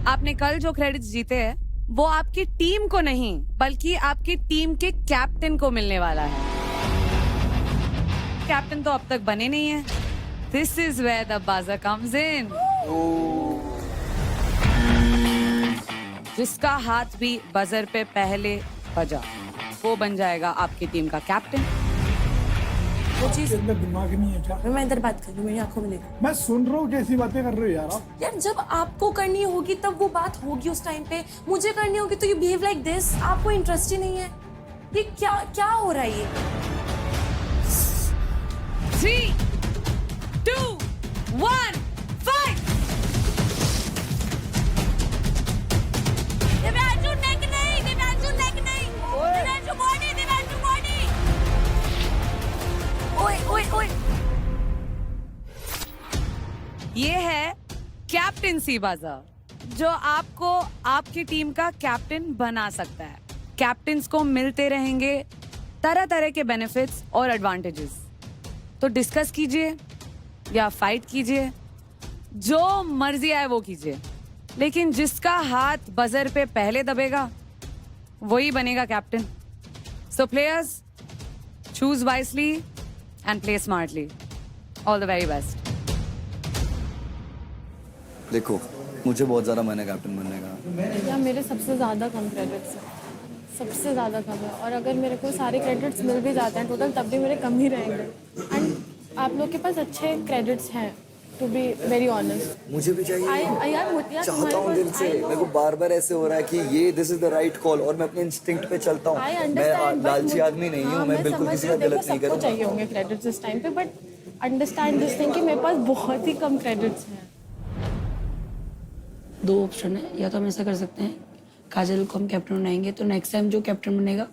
आपने कल जो क्रेडिट्स जीते हैं वो आपकी टीम को नहीं बल्कि आपकी टीम के कैप्टन को मिलने वाला है। कैप्टन तो अब तक बने नहीं है। This is where the buzzer comes in. जिसका हाथ भी बजर पे पहले बजा वो बन जाएगा आपकी टीम का कैप्टन। वो चीज अंदर दिमाग नहीं है क्या? मैं इधर बात कर रही हूँ, मेरी आंखों में देखो। मैं सुन रहा हूँ कैसी बातें कर रहे हो यार आप। यार जब आपको करनी होगी तब वो बात होगी उस टाइम पे। मुझे करनी होगी तो यू बिहेव लाइक दिस। आपको इंटरेस्ट ही नहीं है। ये क्या क्या हो रहा है ये? 3, 2, 1, फाइट। दिव्यांशु नेक नहीं, दिव्यांशु नेक नहीं, दिव्यांशु बॉडी, दिव्यांशु बॉडी। ओए ओए ओए। ये है कैप्टनसी बजर जो आपको आपकी टीम का कैप्टन बना सकता है। कैप्टन्स को मिलते रहेंगे तरह तरह के बेनिफिट्स और एडवांटेजेस। तो डिस्कस कीजिए या फाइट कीजिए, जो मर्जी आए वो कीजिए, लेकिन जिसका हाथ बजर पे पहले दबेगा वही बनेगा captain. So players, choose wisely and play smartly. All the very best. देखो, मुझे बहुत ज़्यादा मन है कैप्टन बनने का। या मेरे सबसे ज़्यादा कम क्रेडिट्स हैं, सबसे ज़्यादा कम है। और अगर मेरे को सारे क्रेडिट्स मिल भी जाते हैं टोटल, तब भी मेरे कम ही रहेंगे। एंड आप लोग के पास अच्छे क्रेडिट्स हैं, टू बी वेरी ऑनेस्ट। मुझे भी चाहिए। यार चाहता हूँ दिल से। मेरे को बार बार ऐसे हो रहा है कि ये this is the right call और मैं अपने इंस्टिंक्ट पे चलता हूँ। मैं लालची आदमी नहीं हूँ। मैं बिल्कुल किसी का गलत नहीं करूँगा। चाहिए होंगे क्रेडिट्स इस टाइम पे, बट अंडरस्टैंड दिस थिंग कि मेरे पास बहुत ही कम क्रेडिट्स हैं। दो ऑप्शन है, या तो हम ऐसा कर सकते हैं काजल को हम कैप्टन बनाएंगे तो नेक्स्ट टाइम जो कैप्टन बनेगा,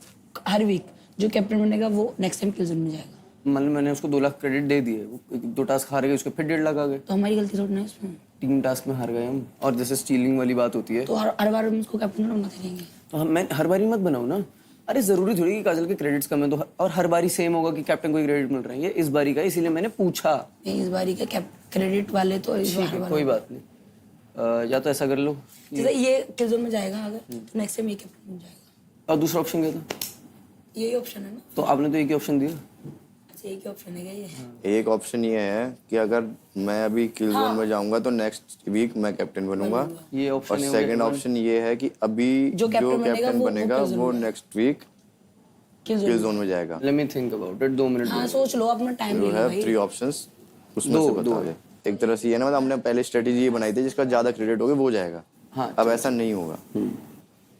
हर वीक जो कैप्टन बनेगा वो नेक्स्ट टाइम किल जोन में जाएगा। मतलब मैंने उसको 2 लाख क्रेडिट दे दिए, वो 2 टास्क हार गए, उसके फिर 1.5 लाख आ गए। तो हमारी गलती थोड़ी ना है इसमें। 3 टास्क में हार गए हम। और जैसे स्टीलिंग वाली बात होती है तो हर बार हम उसको कैप्टन बनाते रहेंगे। तो मैं हर बारी मत बनाऊँ ना। अरे जरूरी थोड़ी कि काजल के क्रेडिट्स कम है तो और हर बारी सेम होगा कि कैप्टन को ही क्रेडिट मिल रहे हैं। ये इस बारी का, इसीलिए मैंने पूछा। इस बारी का क्रेडिट वाले तो इस बार वाले। कोई बात नहीं। या तो ऐसा कर लो, जैसे ये किल जोन में जाएगा अगर, तो नेक्स्ट टाइम ये कैप्टन बन जाएगा। और दूसरा ऑप्शन क्या था? यही ऑप्शन है ना। तो आपने तो एक ही ऑप्शन दिया। अच्छा, एक ही ऑप्शन है क्या ये? एक ऑप्शन ये है कि अगर मैं अभी किल जोन में जाऊंगा तो नेक्स्ट वीक मैं कैप्टन बनूंगा। ये और ऑप्शन सेकंड ऑप्शन ये है कि अभी जो कैप्टन बनेगा वो नेक्स्ट वीक किल जोन में जाएगा। Let me think about it. 2 minute. हाँ, सोच लो, अपना टाइम ले यू लो हैव भाई। 3 ऑप्शंस, उसमें से बता दे। एक तरह से ये ना, मतलब हमने पहले स्ट्रेटेजी ये बनाई थी जिसका ज्यादा क्रेडिट होगा वो जाएगा। हाँ, अब ऐसा नहीं होगा।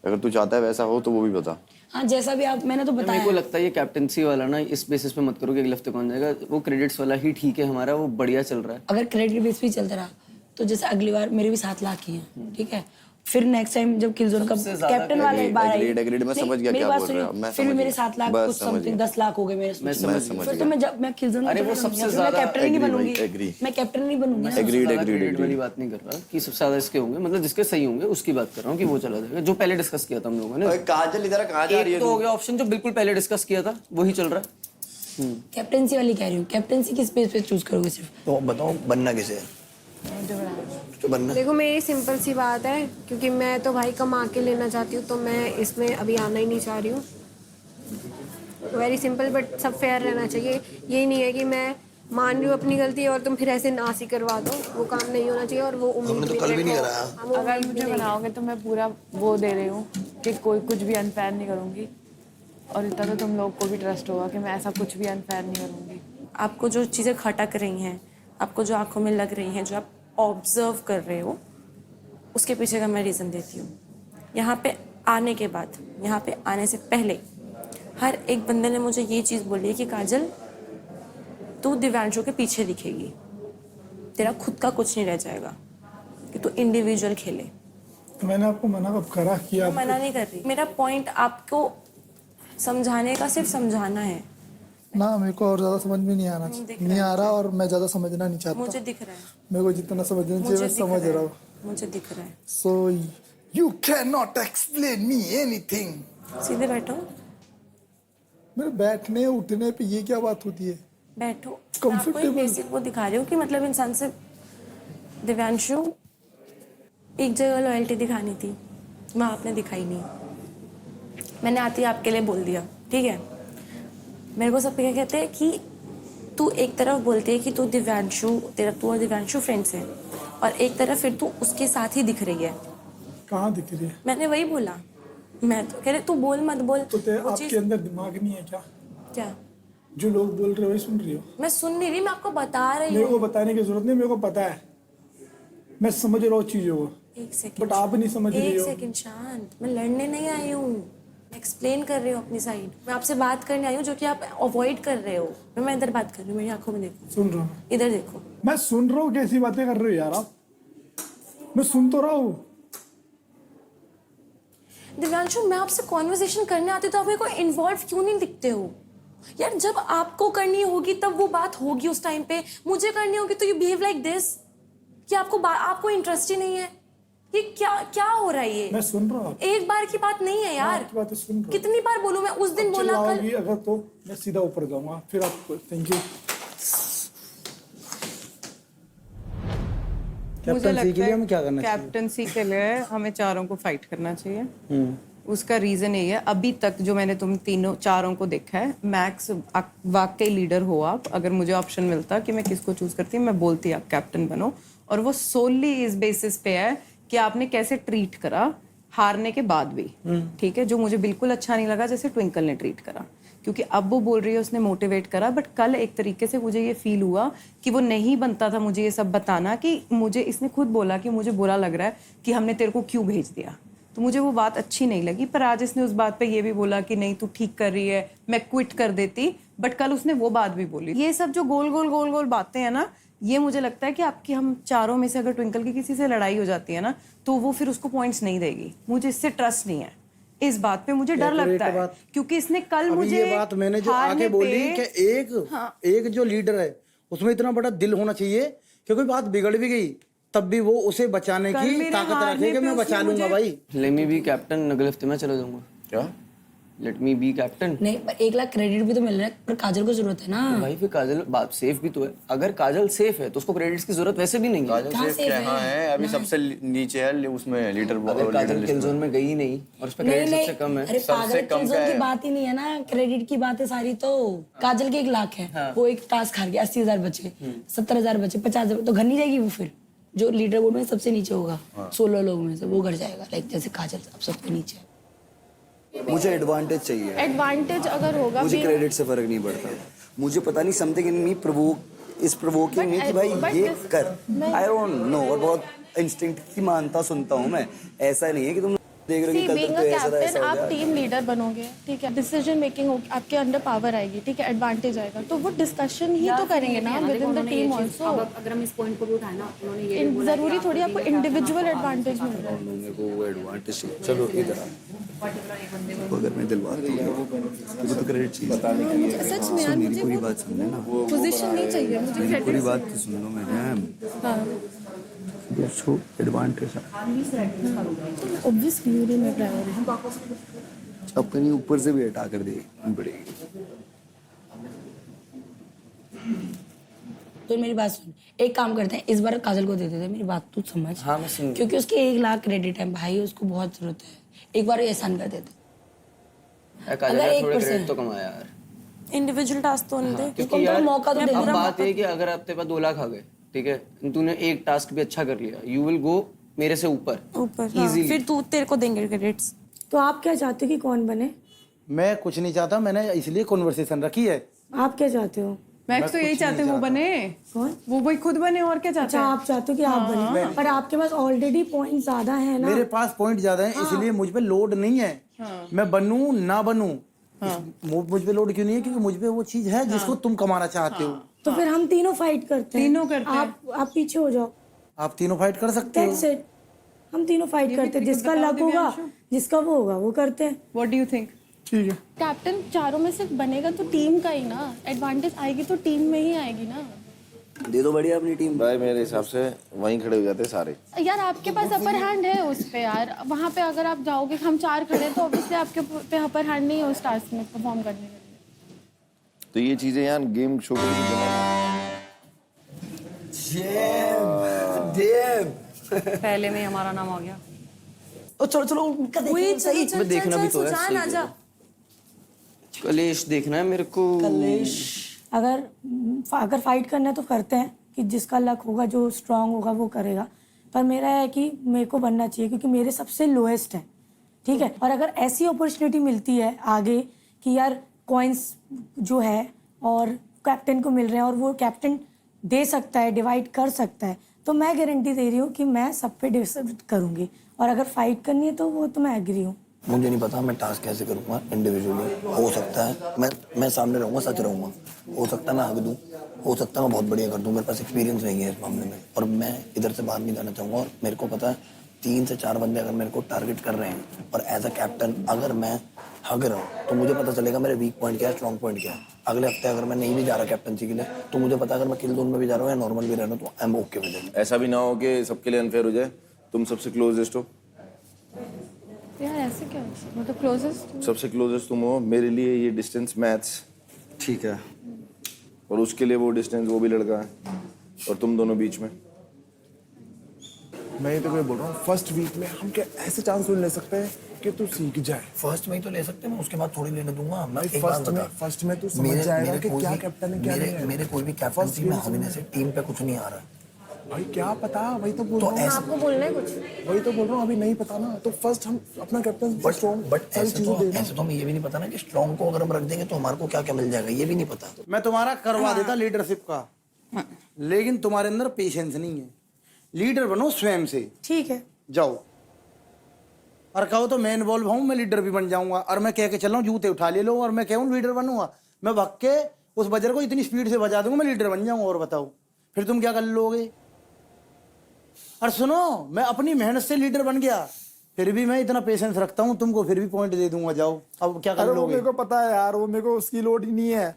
अगर तू चाहता है वैसा हो तो वो भी बता। हाँ, जैसा भी आप, मैंने तो बताया। मेरे को लगता है ये कैप्टनसी वाला ना इस बेसिस पे मत करो कि अगले हफ्ते कौन जाएगा। वो क्रेडिट्स वाला ही ठीक है हमारा, वो बढ़िया चल रहा है। अगर क्रेडिट बेस पे चलता रहा तो जैसे अगली बार मेरे भी 7 लाख ही हैं, ठीक है। फिर नेक्स्ट टाइम जब किल जोन का कैप्टन वाले बार आई, एग्रीड, मैं समझ गया क्या बोल रहा हूं। मैं फिर भी मेरे 7 लाख कुछ समथिंग 10 लाख हो गए मेरे। मैं समझ फिर तो मैं जब मैं किल जोन अरे वो सबसे ज्यादा कैप्टन ही नहीं बनूंगी। agree। मैं कैप्टन नहीं बनूंगी। क्रेडिट वाली बात नहीं कर रहा कि सबसे ज्यादा इसके होंगे, मतलब जिसके सही होंगे उसकी बात कर रहा हूँ कि वो चला जाएगा, जो पहले डिस्कस किया था हम लोगों ने। काजल इधर कहां जा रही है? तो हो गया ऑप्शन जो बिल्कुल पहले डिस्कस किया था वही चल रहा है। कैप्टनसी वाली कह रही हूँ। कैप्टनसी किस बेस पे चूज करोगे सिर्फ? तो बताओ बनना किसे है? तो बनना। देखो, मेरी सिंपल सी बात है, क्योंकि मैं तो भाई कमा के लेना चाहती हूँ, तो मैं इसमें अभी आना ही नहीं चाह रही हूँ। वेरी सिंपल, बट सब फेयर रहना चाहिए। यही नहीं है कि मैं मान रही हूँ अपनी गलती और तुम फिर ऐसे नास ही करवा दो। वो काम नहीं होना चाहिए और वो उम्मीद हमने तो कल भी नहीं कराया। अगर मुझे बनाओगे तो मैं पूरा वो दे रही हूँ कि कोई कुछ भी अनफेयर नहीं करूँगी। और इतना तो तुम लोग को भी ट्रस्ट होगा कि मैं ऐसा कुछ भी अनफेयर नहीं करूँगी। आपको जो चीज़ें खटक रही हैं, आपको जो आंखों में लग रही हैं, जो आप ऑब्जर्व कर रहे हो, उसके पीछे का मैं रीज़न देती हूँ। यहाँ पे आने के बाद, यहाँ पे आने से पहले हर एक बंदे ने मुझे ये चीज़ बोली है कि काजल तू दिव्यांशु के पीछे दिखेगी, तेरा खुद का कुछ नहीं रह जाएगा, कि तू इंडिविजुअल खेले। तो मैंने आपको मना कब करा किया? मैं मना नहीं कर रही। मेरा पॉइंट आपको समझाने का सिर्फ समझाना है ना। मेरे को और ज्यादा समझ में नहीं आना, नहीं आ रहा और मैं ज्यादा समझना नहीं चाहता। मुझे दिख रहा है। मेरे को जितना समझना चाहिए मैं समझ रहा हूँ। मुझे दिख रहा है। So you can not explain me anything. सीधे बैठो। मेरे बैठने उठने पे ये क्या बात होती है? बैठो। Comfortable। बेसिक वो दिखा रही हूँ कि मतलब इंसान से दिव्यांशु एक जगह लॉयल्टी दिखानी थी, वहाँ आपने दिखाई नहीं। मैंने आती आपके लिए बोल दिया, ठीक है। मेरे को सब क्या कहते हैं कि तू एक तरफ बोलती है कि तू और दिव्यांशु फ्रेंड्स हैं, और एक तरफ फिर तू उसके साथ ही दिख रही है। कहाँ दिख रही है? मैंने वही बोला, मैं तो कह रहे तू बोल मत बोल। तो आपके अंदर दिमाग नहीं है क्या? क्या? जो लोग बोल रहे हो वही सुन रही हो? मैं सुन नहीं रही, मैं आपको बता रही मेरे हूँ। को बताने की जरूरत नहीं, मेरे को पता है, मैं समझ रहा हूँ चीजों को। एक सेकंड, बट आप नहीं समझ रही एक हो। सेकंड शांत, मैं लड़ने नहीं आई हूँ, मैं एक्सप्लेन कर रही हूँ अपनी साइड। मैं आपसे बात करने आई हूँ जो कि आप अवॉइड कर रहे हो। मैं इधर बात कर रही हूँ, मेरी आंखों में देखो। सुन रहा हूँ, इधर देखो। मैं सुन रहा हूँ, कैसी बातें कर रहे हो यार आप? मैं सुन तो रहा हूँ। दिव्यांशु, मैं आपसे कॉन्वर्सेशन करने आती तो आप मेरे को इन्वॉल्व क्यों नहीं दिखते हो यार? जब आपको करनी होगी तब वो बात होगी उस टाइम पे, मुझे करनी होगी तो यू बिहेव लाइक दिस कि आपको इंटरेस्ट ही नहीं है। ये क्या हो रहा है? ये मैं सुन रहा हूँ, एक बार की बात नहीं है यार, आपकी बातें सुन रहा हूँ। कितनी बार बोलूं मैं? उस दिन बोला, कल चिल्लाओगी अगर तो मैं सीधा ऊपर जाऊंगा, फिर आपको थैंक यू। मुझे लगता है कैप्टनसी के लिए हमें चारों को फाइट करना चाहिए। उसका रीजन यही है, अभी तक जो मैंने तुम चारों को देखा है, मैक्स वाकई लीडर हो आप। अगर मुझे ऑप्शन मिलता कि मैं किसको चूज करती, मैं बोलती आप कैप्टन बनो। और वो सोली इस बेसिस पे है कि आपने कैसे ट्रीट करा हारने के बाद भी, ठीक है, जो मुझे बिल्कुल अच्छा नहीं लगा जैसे ट्विंकल ने ट्रीट करा। क्योंकि अब वो बोल रही है उसने मोटिवेट करा, बट कल एक तरीके से मुझे ये फील हुआ कि वो नहीं बनता था मुझे ये सब बताना, कि मुझे इसने खुद बोला कि मुझे बुरा लग रहा है कि हमने तेरे को क्यों भेज दिया, तो मुझे वो बात अच्छी नहीं लगी। पर आज इसने उस बात पे ये भी बोला कि नहीं तू ठीक कर रही है, मैं क्विट कर देती, बट कल उसने वो बात भी बोली। ये सब जो गोल गोल बातें हैं ना, ये मुझे लगता है कि आपकी हम चारों में से अगर ट्विंकल की किसी से लड़ाई हो जाती है ना, तो वो फिर उसको पॉइंट्स नहीं देगी। मुझे इससे ट्रस्ट नहीं है, इस बात पे मुझे डर लगता है, क्योंकि इसने कल मुझे ये बात मैंने जो आके बोली कि एक जो लीडर है उसमें इतना बड़ा दिल होना चाहिए कि कोई बात बिगड़ भी गई तब भी वो उसे बचाने की ताकत रखे कि मैं बचा लूंगा भाई। लेट मी बी कैप्टन, अगले हफ्ते मैं चला जाऊंगा। क्या? Let me be captain. नहीं, पर 1 लाख क्रेडिट भी तो मिल रहा है, पर काजल को जरूरत है ना भाई। फिर काजल बात सेफ भी तो है, अगर काजल सेफ है तो उसको क्रेडिट्स की जरूरत वैसे भी नहीं है। काजल सेफ कहाँ है? अभी सबसे नीचे है उसमें लीडर। अगर काजल किल जोन में गई ही नहीं और उस पे क्रेडिट सबसे कम है। अरे पागल, किल जोन की बात ही नहीं है ना, क्रेडिट की बात है सारी। तो काजल के 1 लाख है, वो एक टास्क हार गया, 80,000 बचे, 70,000 बचे, 50,000 तो घर नहीं जाएगी वो। फिर जो लीडर बोर्ड में सबसे नीचे होगा 16 लोग में से, वो घर जाएगा। लाइक जैसे काजल अब सबसे नीचे। मुझे एडवांटेज चाहिए। एडवांटेज अगर होगा, मुझे क्रेडिट से फर्क नहीं पड़ता। मुझे पता नहीं समथिंग इन मी प्रोवोकिंग मी कि भाई ये कर, आई डोंट नो। और बहुत इंस्टिंक्ट की मानता सुनता हूँ मैं। ऐसा नहीं है कि तुम देख रहे हो कि कल तक तो ऐसा था, ऐसा हो आप गया। टीम लीडर बनोगे, ठीक है, डिसीजन मेकिंग होगी, आपके अंडर पावर आएगी, ठीक है, एडवांटेज आएगा, तो वो डिस्कशन ही तो करेंगे ना with in the team also. अगर हम इस पॉइंट को भी उठाए ना, उन्होंने ये जरूरी थोड़ी आपको इंडिविजुअल एडवांटेज मिल रहा है। मेरे को वो एडवांटेज चाहिए। चलो इधर आ, अगर मैं दिलवाती हूँ तो क्रेडिट चाहिए। सच में यार, मेरी पूरी बात सुन लेना, पोजीशन नहीं चाहिए मुझे, मेरी पूरी बात तो सुन लो मैडम। एडवांटेज ऑब्वियसली मेरी मैं प्रायोरिटी अब कहीं ऊपर से भी हटा कर देगी पड़ेगी। तो मेरी बात सुन, एक काम करते हैं, इस बार काजल को दे देते हैं। मेरी बात तू समझ। हाँ, मैं सुन। क्योंकि उसके 1 लाख क्रेडिट है भाई, उसको बहुत जरूरत है। एक बार एहसान कर देते। काजल ने थोड़ा क्रेडिट तो कमाया यार। इंडिविजुअल टास्क तो नहीं थे, क्योंकि यार मौका तो दे अब बात ये है कि अगर अब तेरे पास 2 लाख आ गए, ठीक है, तूने एक टास्क भी अच्छा कर लिया, यू विल गो मेरे से ऊपर हाँ, फिर तेरे को देंगे क्रेडिट्स। तो आप क्या चाहते हो कि कौन बने? मैं कुछ नहीं चाहता, मैंने इसलिए कॉन्वर्सेशन रखी है। आप क्या चाहते हो? मैक्स तो यही चाहते वो बने। कौन? वो भाई खुद बने, और क्या चाहते हैं? आप चाहते हो कि आप बने, पर आपके पास ऑलरेडी पॉइंट ज्यादा है ना। मेरे पास पॉइंट ज्यादा है, इसलिए मुझ पे लोड नहीं है। मैं बनूं ना बनूं, मुझ पे लोड क्यों नहीं है? क्योंकि मुझ पे वो चीज है जिसको तुम कमाना चाहते हो। तो फिर हम तीनों फाइट करते हैं। तीनों करते हैं। आप पीछे हो जाओ। आप तीनों फाइट कर सकते हो। That's it. हम तीनों फाइट करते हैं, जिसका लक होगा, जिसका वो होगा वो करते हैं। What do you think? ठीक है। कैप्टन चारों में से बनेगा तो टीम का ही ना एडवांटेज आएगी, तो टीम में ही आएगी ना। दे दो बढ़िया अपनी टीम। भाई मेरे हिसाब से वहीं खड़े हो जाते सारे। यार आपके पास अपर हैंड है उस पे यार, वहाँ पे अगर आप जाओगे, हम 4 खड़े तो ऑब्वियसली आपके पे अपर हैंड नहीं है उस टास्क में परफॉर्म करने के लिए। तो ये चीजें यार गेम शो को भी जमा। पहले में हमारा नाम आ गया। ओ चलो चलो उनका देखिए सही। मैं देखना भी तो है, सुजान सही आजा। कलेश देखना है मेरे को। कलेश अगर फाइट करना है तो करते हैं कि जिसका लक होगा, जो स्ट्रांग होगा वो करेगा। पर मेरा है कि मेरे को बनना चाहिए क्योंकि मेरे सबसे लोएस्ट है, ठीक है। और अगर ऐसी अपॉर्चुनिटी मिलती है आगे कि यार कॉइन्स जो है और कैप्टन को मिल रहे हैं और वो कैप्टन दे सकता है, डिवाइड कर सकता है, तो मैं गारंटी दे रही हूँ कि मैं सब पे डिसाइड करूँगी। और अगर फाइट करनी है तो वो तो मैं एग्री हूँ। मुझे नहीं पता मैं टास्क कैसे करूँगा इंडिविजुअली। हो सकता है मैं सामने रहूँगा, सच रहूँगा। हो सकता है मैं हक दूँ, हो सकता है मैं बहुत बढ़िया कर दूँ। मेरे पास एक्सपीरियंस नहीं है इस मामले में और मैं इधर से बाहर नहीं जाना चाहूँगा। और मेरे को पता है 3 से 4 बंदे अगर मेरे को टारगेट कर रहे हैं और एज अ कैप्टन अगर मैं हक रहा हूँ तो मुझे पता चलेगा मेरे वीक पॉइंट क्या है, स्ट्रॉन्ग पॉइंट क्या है। अगले हफ्ते अगर मैं नहीं भी जा रहा कैप्टनसी के लिए तो मुझे पता है अगर मैं किल जोन में भी जा रहा हूँ या नॉर्मल भी रह रहा हूँ तो I am okay with it. ऐसा भी ना हो कि सबके लिए अनफेयर हो जाए, तुम सबसे क्लोजेस्ट हो। यार ऐसे क्या, मतलब क्लोजेस्ट? सबसे क्लोजेस्ट तुम हो, मेरे लिए ये डिस्टेंस मैथ्स ठीक है, और उसके लिए वो डिस्टेंस वो भी लड़का है, और तुम दोनों बीच में। मैं तो बोल रहा हूँ फर्स्ट वीक में हम क्या ऐसे चांस ले सकते हैं कि तू सीख जाए। फर्स्ट में ही तो ले सकते हैं, मैं उसके बाद थोड़ी लेने दूंगा। मैं फर्स्ट में तू समझ जाएगा कि क्या कैप्टन है क्या नहीं है। मेरे कोई भी कैप्टनसी में होने से टीम पे कुछ नहीं आ रहा है भाई। क्या पता, वही तो बोल रहा हूँ। आपको बोलना है कुछ? वही तो बोल रहा हूँ, अभी नहीं पता ना। तो फर्स्ट हम अपना कैप्टन बट ऐसे तो हमें ये भी नहीं पता ना कि स्ट्रॉन्ग को अगर हम रख देंगे तो हमारे को क्या क्या मिल जाएगा, ये भी नहीं पता। मैं तुम्हारा करवा देता लीडरशिप का, लेकिन तुम्हारे अंदर पेशेंस नहीं है। लीडर बनो स्वयं से, ठीक है जाओ। और कहो तो मैं इन्वॉल्व हूँ, मैं लीडर भी बन जाऊंगा। और मैं कह के चल रहा हूँ जूते उठा ले लो और मैं कहूँ लीडर बनूंगा। मैं भग के उस बजर को इतनी स्पीड से बजा दूंगा मैं लीडर बन जाऊंगा। और बताओ फिर तुम क्या कर लोगे? और सुनो, मैं अपनी मेहनत से लीडर बन गया, फिर भी मैं इतना पेशेंस रखता हूँ तुमको, फिर भी पॉइंट दे दूंगा। जाओ अब क्या कर लोगे? मेरे को पता है यार, वो मेरे को उसकी लोड ही नहीं है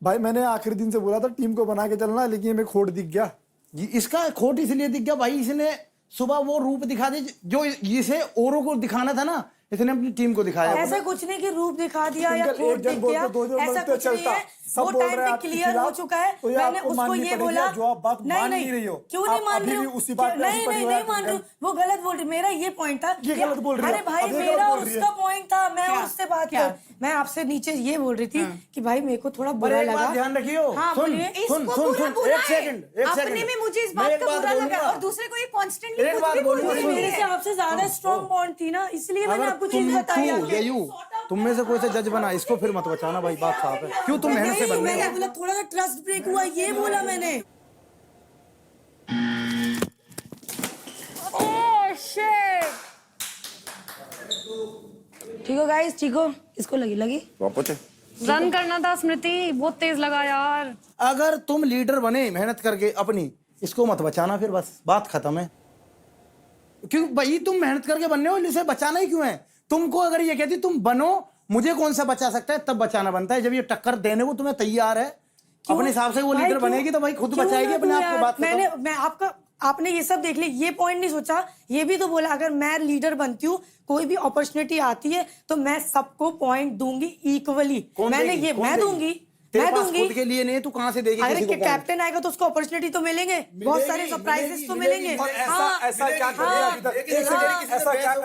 भाई। मैंने आखिरी दिन से बोला था टीम को बना के चलना, लेकिन मेरे खोट दिख गया। इसका खोट इसलिए दिख गया भाई, इसने सुबह वो रूप दिखा दी जो इसे औरों को दिखाना था ना, इसने अपनी टीम को दिखाया। ऐसा कुछ नहीं कि रूप दिखा दिया या खोट दिख गया, ऐसा कुछ नहीं है। वो टाइम पे क्लियर हो चुका है। मैंने उसको ये बोला, नहीं नहीं क्यों नहीं मान रही हूँ, नहीं मान रही हूँ, वो गलत बोल रही। मेरा ये पॉइंट था, अरे भाई मेरा और उसका पॉइंट था, मैं उससे बात कर, मैं आपसे नीचे ये बोल रही थी कि भाई मेरे को थोड़ा बुरा लगा। ध्यान रखियो, एक सेकंड अपने में मुझे इस बात का बुरा लगा और दूसरे को ये कॉन्स्टेंटली मेरे से आपसे ज्यादा स्ट्रॉन्ग पॉइंट थी ना, इसलिए मैंने आपको चीज बताई। तुम में से कोई से जज बना, इसको फिर मत बचाना भाई, बात साफ है। क्यों तुम मेहनत से बन रहे हो? मैंने बोला थोड़ा सा ट्रस्ट ब्रेक हुआ, ये बोला मैंने। ठीक हो गाइस, ठीक हो? इसको लगी वापस है। रन करना था स्मृति, बहुत तेज लगा यार। अगर तुम लीडर बने मेहनत करके अपनी, इसको मत बचाना, फिर बस बात खत्म है। क्यों भाई तुम मेहनत करके बनने हो, इसे बचाना ही क्यों है? तुमको अगर ये कहती तुम बनो, मुझे कौन सा बचा सकता है, तब बचाना बनता है। जब ये टक्कर देने को तुम्हें तैयार है अपने हिसाब से, वो लीडर बनेगी तो भाई खुद बचाएगी अपने आप को। बात आपने ये सब देख लिया, ये पॉइंट नहीं सोचा, ये भी तो बोला अगर मैं लीडर बनती हूँ, कोई भी अपॉर्चुनिटी आती है तो मैं सबको पॉइंट दूंगी इक्वली। मैंने ये मैं दूंगी खुद के लिए नहीं, तू कहाँ से देगी? अरे कैप्टन आएगा तो उसको अपॉर्चुनिटी तो मिलेंगे, बहुत सारे सरप्राइजेस तो मिलेंगे। ऐसा क्या कर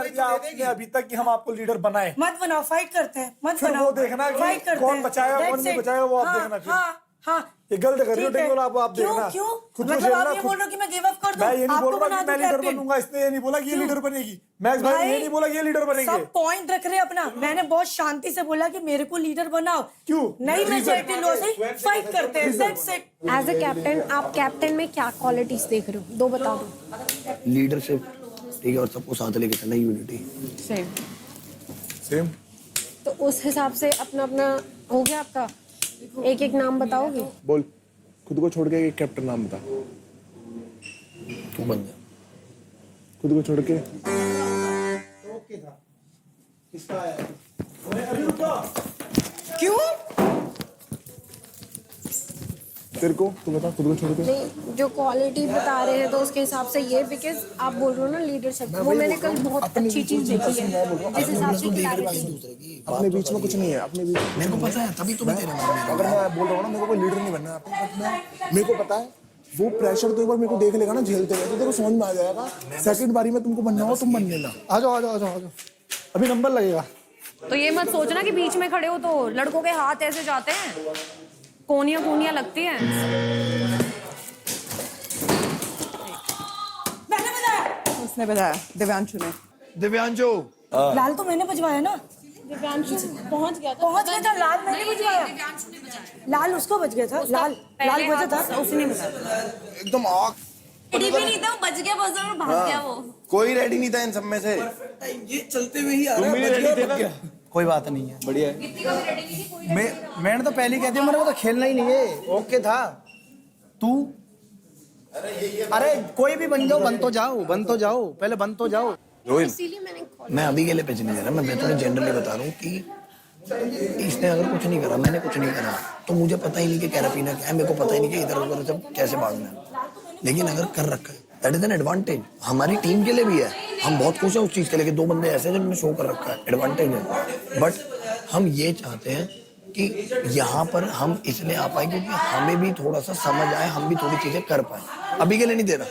दिया आपने अभी तक कि हम आपको लीडर बनाए? मत बनाओ, फाइट करते हैं, मत बनाओ, वो देखना फाइट करते कौन बचाएगा कौन नहीं बचाएगा, वो आप देखना। हाँ ये गलत कर रही हो, आप देखना। क्यों मतलब आप ये बोल रहे हो कि मैं गिव अप कर दूं? मैं ये नहीं बोल रहा कि मैं लीडर बनूंगा, इसने ये नहीं बोला कि ये लीडर बनेगी। मैक्स भाई ये नहीं बोला कि ये लीडर बनेंगे। सब पॉइंट रख रहे हैं अपना, मैंने बहुत शांति से बोला कि मेरे को लीडर बनाओ। क्यों नहीं? मैं जेटी लो से फाइट करते हैं, that's it. As a captain, आप कैप्टन में क्या क्वालिटीज देख रहे हो, 2 बता दो। लीडरशिप, ठीक है, और सबको साथ लेके चलना, यूनिटी। सेम। तो उस हिसाब से अपना अपना हो गया आपका, एक एक नाम बताओगे? बोल, खुद को छोड़ के एक कैप्टन नाम बता। तू बन जा। खुद को छोड़ के। क्यों? तेरे को तू बता, खुद को छोड़ के। नहीं, जो क्वालिटी बता रहे हैं तो उसके हिसाब से ये, बिकॉज आप बोल रहे हो ना लीडरशिप, वो मैंने कल बहुत अच्छी चीज देखी है जिस हिसाब से क्लैरिटी। अपने बीच में कुछ नहीं है, अपने बीच में मेरे को पता है, तभी तो मैं तेरे अगर मैं बोल रहा हूँ ना मेरे को कोई लीडर नहीं बनना है, मेरे को पता है वो प्रेशर तो एक बार मेरे को देख लेगा ना झेलते हुए तो तेरे को समझ में आ जाएगा। सेकंड बारी में तुमको बनना हो तुम बन लेना। आ जाओ आ जाओ आ जाओ आ जाओ, अभी नंबर लगेगा। तो ये मत सोचना कि बीच में खड़े हो तो लड़कों के हाथ ऐसे जाते हैं, कोनियां कोनियां लगती हैं। उसने बताया, दिव्यांशु ने। दिव्यांशु लाल तो मैंने बजवाया ना। दिव्यांशु पहुंच गया था, लाल मैंने बजवाया। लाल उसको बज गया था, लाल बजा था, उसने बजाया। एकदम आग रेडी भी नहीं था, वो बज गया बस और भाग गया वो। कोई रेडी नहीं था इन सब में से। ये चलते हुए ही आ रहा है। कोई बात नहीं है, बढ़िया है। मैंने तो पहले ही कह दिया, मेरे को तो खेलना ही नहीं है। ओके था तू, अरे कोई भी बन जाओ, बन तो जाओ, पहले बन तो जाओ। इसीलिए मैंने मैं अभी के लिए पिच नहीं दे रहा, मैं तुम्हें जनरली बता रहा हूँ कि इसने अगर कुछ नहीं करा, मैंने कुछ नहीं करा, तो मुझे पता ही नहीं कि कैरापीना क्या है, मेरे को पता ही नहीं कि इधर उधर से कैसे भागना है। लेकिन अगर कर रखा है, दैट इज एन एडवांटेज, हमारी टीम के लिए भी है। हम बहुत खुश हैं उस चीज़ के लिए कि 2 बंदे ऐसे हैं जिन्होंने शो कर रखा है, एडवांटेज है। बट हम ये चाहते हैं कि यहाँ पर हम इसलिए आ पाए क्योंकि हमें भी थोड़ा सा समझ आए, हम भी थोड़ी चीज़ें कर पाए। अभी के लिए नहीं दे रहा,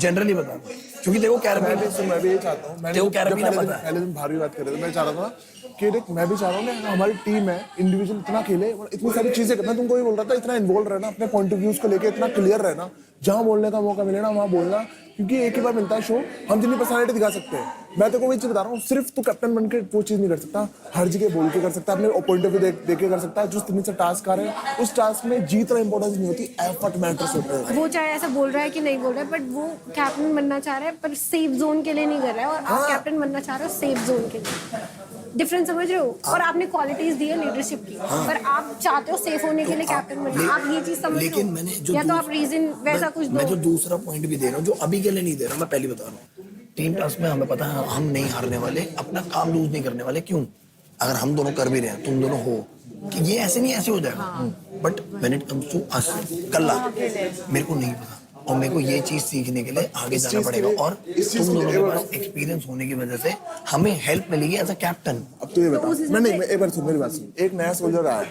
जनरली बता रहा हूँ, क्योंकि देखो कैरापीना, मैं भी ये चाहता हूँ, मैंने पहले दिन बाहर भी बात कर रहे थे, मैं चाह रहा था कि देख मैं भी चाह रहा हूँ कि हमारी टीम है, इंडिविजुअल इतना खेले और इतनी सारी चीजें करना। तुमको भी बोल रहा था इतना इन्वॉल्व रहना, अपने पॉइंट ऑफ व्यूज को लेके इतना क्लियर रहना, जहाँ बोलने का मौका मिले ना वहाँ बोलना, क्योंकि एक ही बार मिलता है शो, हम जितनी पर्सनालिटी दिखा सकते हैं। मैं तो कोई चीज बता रहा हूँ, सिर्फ तू कैप्टन बनके वो चीज नहीं कर सकता, हर जगह बोल के कर सकता है, अपने पॉइंट ऑफ व्यू देख के कर सकता है। जो इतनी से टास्क आ रहे हैं उस टास्क में जीतना इंपॉर्टेंस नहीं होती, एफर्ट मैटर्स होते हैं। वो चाहे ऐसा बोल रहा है कि नहीं बोल रहा है, बट वो कैप्टन बनना चाह रहा है पर सेफ जोन के लिए नहीं कर रहा है, और आप कैप्टन बनना चाह रहे हो सेफ जोन के लिए। डिफरेंस समझ रहे हो? और आपने क्वालिटीज दी है लीडरशिप की, पर आप चाहते हो सेफ होने के लिए कैप्टन बनना। आप ये चीज समझ लेकिन रहे मैंने हो, जो या तो आप रीजन वैसा कुछ दो। मैं जो दूसरा पॉइंट भी दे रहा हूँ, जो अभी के लिए नहीं दे रहा, मैं पहले बता रहा हूँ, टीम टास्क में हमें पता है हम नहीं हारने वाले, अपना काम लूज नहीं करने वाले। क्यों? अगर हम दोनों कर भी रहे हैं, तुम दोनों हो, कि ये ऐसे नहीं ऐसे हो जाएगा। But when it comes to us, कल्ला मेरे को नहीं पता, और मेरे को ये चीज सीखने के लिए आगे जाना पड़ेगा, और तुम दोनों के पास एक्सपीरियंस होने की वजह से हमें हेल्प मिलेगी एज अ कैप्टन। अब तो ये बता, मैं एक बार सुन मेरी बात सुन। एक नया सोल्जर आया,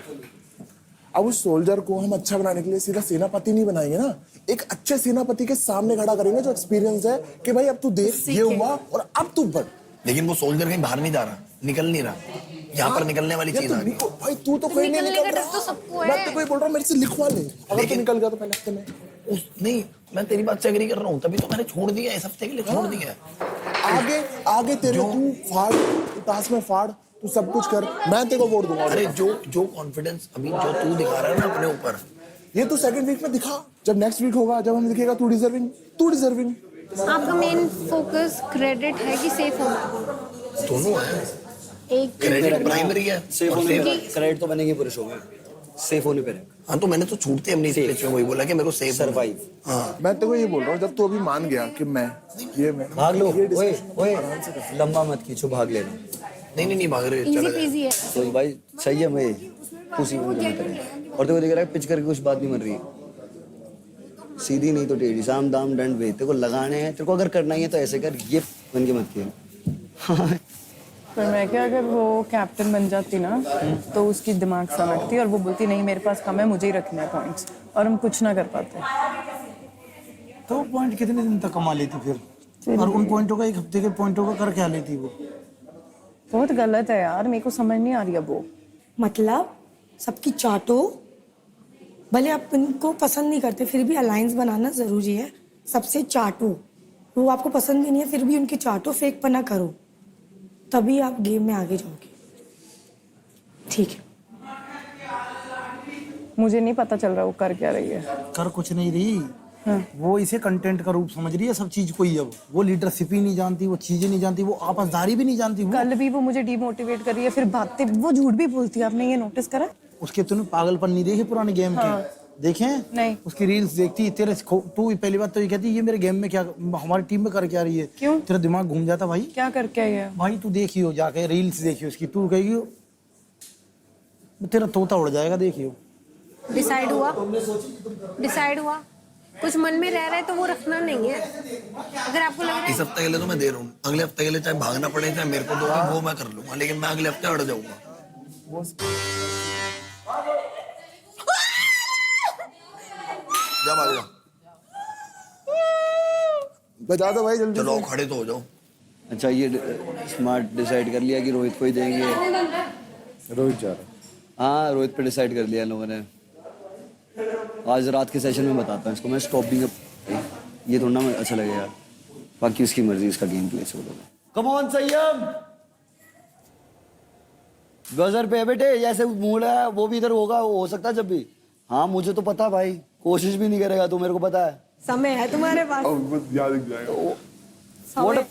अब उस सोल्जर को हम अच्छा बनाने के लिए सीधा सेनापति नहीं बनाएंगे ना, एक अच्छे सेनापति के सामने खड़ा करेंगे जो एक्सपीरियंस है कि भाई अब तू देख ये हुआ और अब तू बढ़। लेकिन वो सोल्जर कहीं बाहर नहीं जा रहा, निकल नहीं रहा, यहाँ पर निकलने वाली चीज आ गई। भाई तू तो कहीं नहीं निकल रहा, तो सबको मैं तो कोई बोल रहा हूँ मेरे से लिखवा ले, अगर तू निकल गया तो पहले हफ्ते में। नहीं, मैं तेरी बात से एग्री कर रहा हूँ, तभी तो मैंने छोड़ दिया, इस हफ्ते के लिए छोड़ दिया। आगे तेरे तू फाड़, टास्क में फाड़, तू सब कुछ कर, मैं तेरे को वोट दूंगा। अरे जो कॉन्फिडेंस अभी जो तू दिखा रहा है ना अपने ऊपर, ये तू सेकंड वीक में दिखा, जब नेक्स्ट वीक होगा, जब हम दिखेगा तू डिजर्विंग। आपका मेन फोकस क्रेडिट है कि सेफ होना? दोनों है, एक क्रेडिट प्राइमरी है, सेफ होने पे क्रेडिट तो बनेंगे पूरे शो में, सेफ होने पे। हाँ, तो मैंने तो छूटते अपनी स्पीच में वही बोला कि मेरे को सेफ सर्वाइव। हाँ, मैं तेरे को ये बोल रहा हूँ, जब तू अभी मान गया कि मैं भाग लो, ओए लंबा मत खींचो, भाग लेना। नहीं भाग रहे, इजी पीजी है। तो भाई सही है, मैं खुशी में करें। और तेरे को दिख रहा है पिच करके कुछ बात नहीं बन रही, सीधी नहीं तो टेढ़ी, साम दाम दंड भेद, तेरे को लगाने हैं, तेरे को अगर करना ही है तो ऐसे कर, ये बन के मत किया। पर मैं क्या, अगर वो कैप्टन बन जाती ना तो उसकी दिमाग समझती और वो बोलती नहीं मेरे पास कम है, मुझे ही रखना है पॉइंट्स, और हम कुछ ना कर पाते। तो पॉइंट कितने दिन तक कमा लेती फिर? और उन पॉइंटों का, एक हफ्ते के पॉइंटों का कर क्या लेती वो? बहुत गलत है यार, मेरे को समझ नहीं आ रही है वो। मतलब सबकी चाटो, भले आप इनको पसंद नहीं करते फिर भी अलायंस बनाना जरूरी है। सबसे चाटो, वो आपको पसंद भी नहीं है फिर भी उनकी चाटो, फेक पना करो, तभी आप गेम में आगे जाओगे। ठीक है, मुझे नहीं पता चल रहा वो कर क्या रही है। कर कुछ नहीं रही। वो इसे कंटेंट का रूप समझ रही है सब चीज को ही। अब वो लीडरशिप ही नहीं जानती, वो चीजें नहीं जानती, वो आपसदारी भी नहीं जानती। कल भी वो मुझे डीमोटिवेट कर रही है, फिर बातें वो झूठ भी बोलती है। आपने ये नोटिस करा? उसके तूने पागलपन नहीं देखे पुराने गेम के? देखे नहीं। उसकी रील्स देखती तेरे, तू पहली बात तो ये कहती ये मेरे गेम में क्या, हमारी टीम में कर क्या रही है? क्यों? तेरा दिमाग घूम जाता भाई। क्या करके आई है भाई? तू देखियो जाके रील्स देखियो उसकी, तू कहेगी तेरा तोता उड़ जाएगा। देखियो, डिसाइड हुआ कुछ मन में रह रहा है तो वो रखना नहीं है। अगर आपको लग रहा है इस हफ्ते के लिए तो मैं दे रहा हूँ, अगले हफ्ते के लिए चाहे भागना पड़े चाहे मेरे को दो, वो मैं कर लूंगा, लेकिन मैं अगले हफ्ते अड़ जाऊंगा। जा भाग जा। बता दो भाई जल्दी चलो से। खड़े तो हो जाओ। अच्छा ये स्मार्ट डिसाइड कर लिया कि रोहित को ही देंगे। रोहित जा रहा हाँ रोहित पे डिसाइड कर लिया इन लोगों ने। आज रात के सेशन में बताता हूँ इसको मैं स्टॉपिंग ये थोड़ा ना अच्छा लगेगा। बाकी उसकी मर्जी इसका गेम प्ले से बोलो। कम ऑन संयम गजर पे है बेटे जैसे मूड है वो भी इधर होगा वो हो सकता है जब भी। हाँ मुझे तो पता भाई कोशिश भी नहीं करेगा तू मेरे को पता है। समय है तुम्हारे पास। याद दिख जाएगा। समय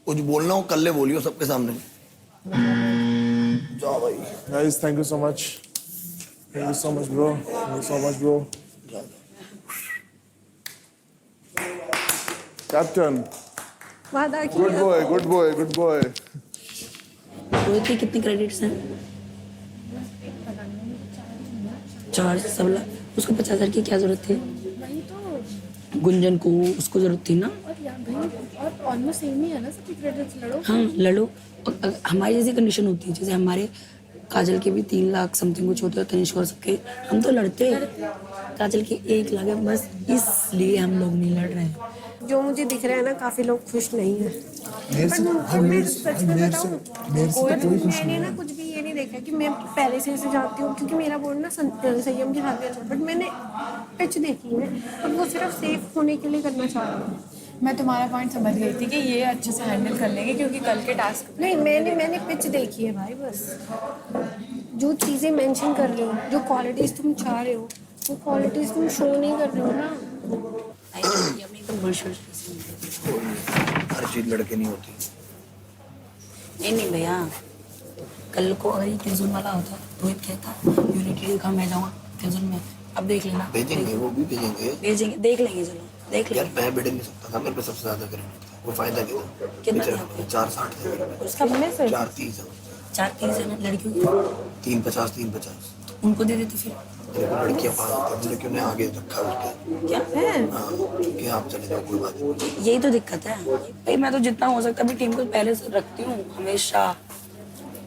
कुछ बोलना हो कल ले बोलियो सबके सामने। जाओ भाई। Guys thank you so much. Thank you so much bro. Thank you so much bro. Captain वादा किया। Good boy good boy good boy. Rohit के कितने क्रेडिट्स हैं? 4 से 7 लाख। उसको 50,000 की क्या जरूरत थी? गुंजन को उसको जरूरत थी ना। और ऑलमोस्ट सेम ही है ना सबकी क्रेडिट्स। लड़ो। हाँ लड़ो। और हमारी जैसी कंडीशन होती है जैसे हमारे काजल के भी 3 लाख समथिंग कुछ होते हैं तनिष्क और सबके हम तो लड़ते हैं। काजल की 1 लाख है बस इसलिए हम लोग नहीं लड़ रहे हैं। जो मुझे दिख रहा है ना काफी लोग खुश नहीं है। मेरे से मैं सच में बताऊं मैंने ना नहीं। कुछ भी ये नहीं देखा कि मैं पहले से इसे जानती हूँ क्योंकि मेरा बोर्ड ना संयम के हाथ में। बट मैंने पिच देखी है और वो सिर्फ सेफ होने के लिए करना चाह रहा हूँ। मैं तुम्हारा पॉइंट समझ गई थी कि ये अच्छे से हैंडल कर लेंगे क्योंकि कल के टास्क नहीं मैंने पिच देखी है भाई। बस जो चीजें मेंशन कर रहे हो जो क्वालिटीज तुम चाह रहे हो वो क्वालिटीज तुम शो नहीं कर रहे हो ना। हर चीज लड़के नहीं होती। नहीं भैया कल को अगर ये किरजुन वाला होता रोहित कहता यूनिटी दिखा मैं जाऊँगा किरजुन में। अब देख लेना भेजेंगे वो भी भेजेंगे देख लेंगे चलो देख यार लेंगे। मैं बिड नहीं सकता था मेरे पे सबसे ज्यादा क्रेडिट था वो फायदा क्या हुआ? कितना बेचारा था? 460 थे मेरे पे। उसका में से 430 4-3 है ना लड़कियों की 350 350 उनको दे देते फिर। तेरे को लड़कियां पागल लड़कियों ने आगे रखा उसके। क्या है हाँ कि आप चले जाओ कोई बात नहीं। यही तो दिक्कत है भाई। मैं तो जितना हो सकता है अपनी टीम को पहले से रखती हूँ हमेशा।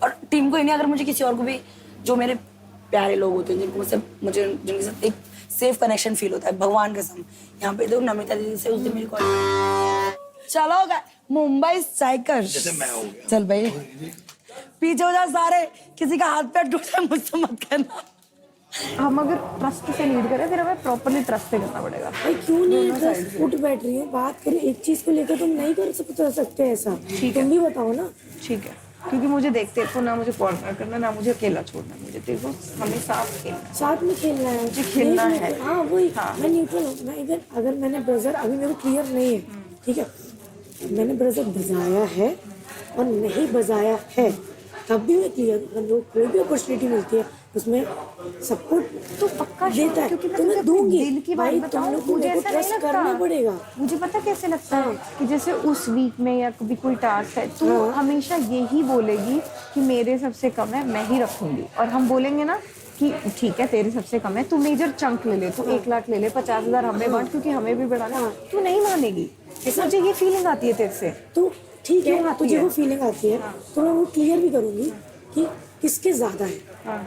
और टीम को ही नहीं अगर मुझे किसी और को भी जो मेरे प्यारे लोग होते हैं मुझे जिनके साथ एक सेफ कनेक्शन फील होता है भगवान कसम। यहाँ पे तो नमिता दीदी से उस दिन मेरी कॉल चलो मुंबई स्ट्राइकर्स। जैसे मैं हो गया चल भाई पीछे हो जा सारे किसी का हाथ पैर टूटा है मुझसे मत कहना। हम अगर ट्रस्ट से लीड करें फिर हमें प्रॉपर्ली ट्रस्ट से करना पड़ेगा। भाई क्यों नहीं ट्रस्ट उठ बैठ रही हो बात करें एक चीज को लेकर तुम नहीं कर सकते ऐसा। तुम भी बताओ ना। ठीक है क्योंकि मुझे देखते को ना मुझे कॉर्नर करना ना मुझे अकेला छोड़ना। मुझे देखो हमें साथ में खेलना है मुझे खेलना है। हाँ वही मैं न्यूट्रल हूँ। मैं इधर अगर मैंने ब्रजर अभी मेरे को क्लियर नहीं है ठीक है मैंने ब्रजर बजाया है और नहीं बजाया है तब भी मैं क्लियर हूँ। लोग कोई भी अपॉर्चुनिटी मिलती है उसमें सपोर्ट तो पक्का देता है तो मैं दूंगी। दिल की बात बताऊं मुझे ऐसा ट्रस्ट करना पड़ेगा। मुझे पता कैसे लगता है कि जैसे उस वीक में या कभी कोई टास्क है तू हमेशा यही बोलेगी कि मेरे सबसे कम है मैं ही रखूंगी। और हम बोलेंगे ना कि ठीक है तेरे सबसे कम है तू मेजर चंक ले तू 1 लाख ले 50,000 हमें बांट क्योंकि हमें भी बढ़ाना। तू नहीं मानेगी। मुझे ये फीलिंग आती है तेरे से। तो ठीक है तुझे वो फीलिंग आती है तो मैं वो क्लियर भी करूंगी कि किसके ज्यादा है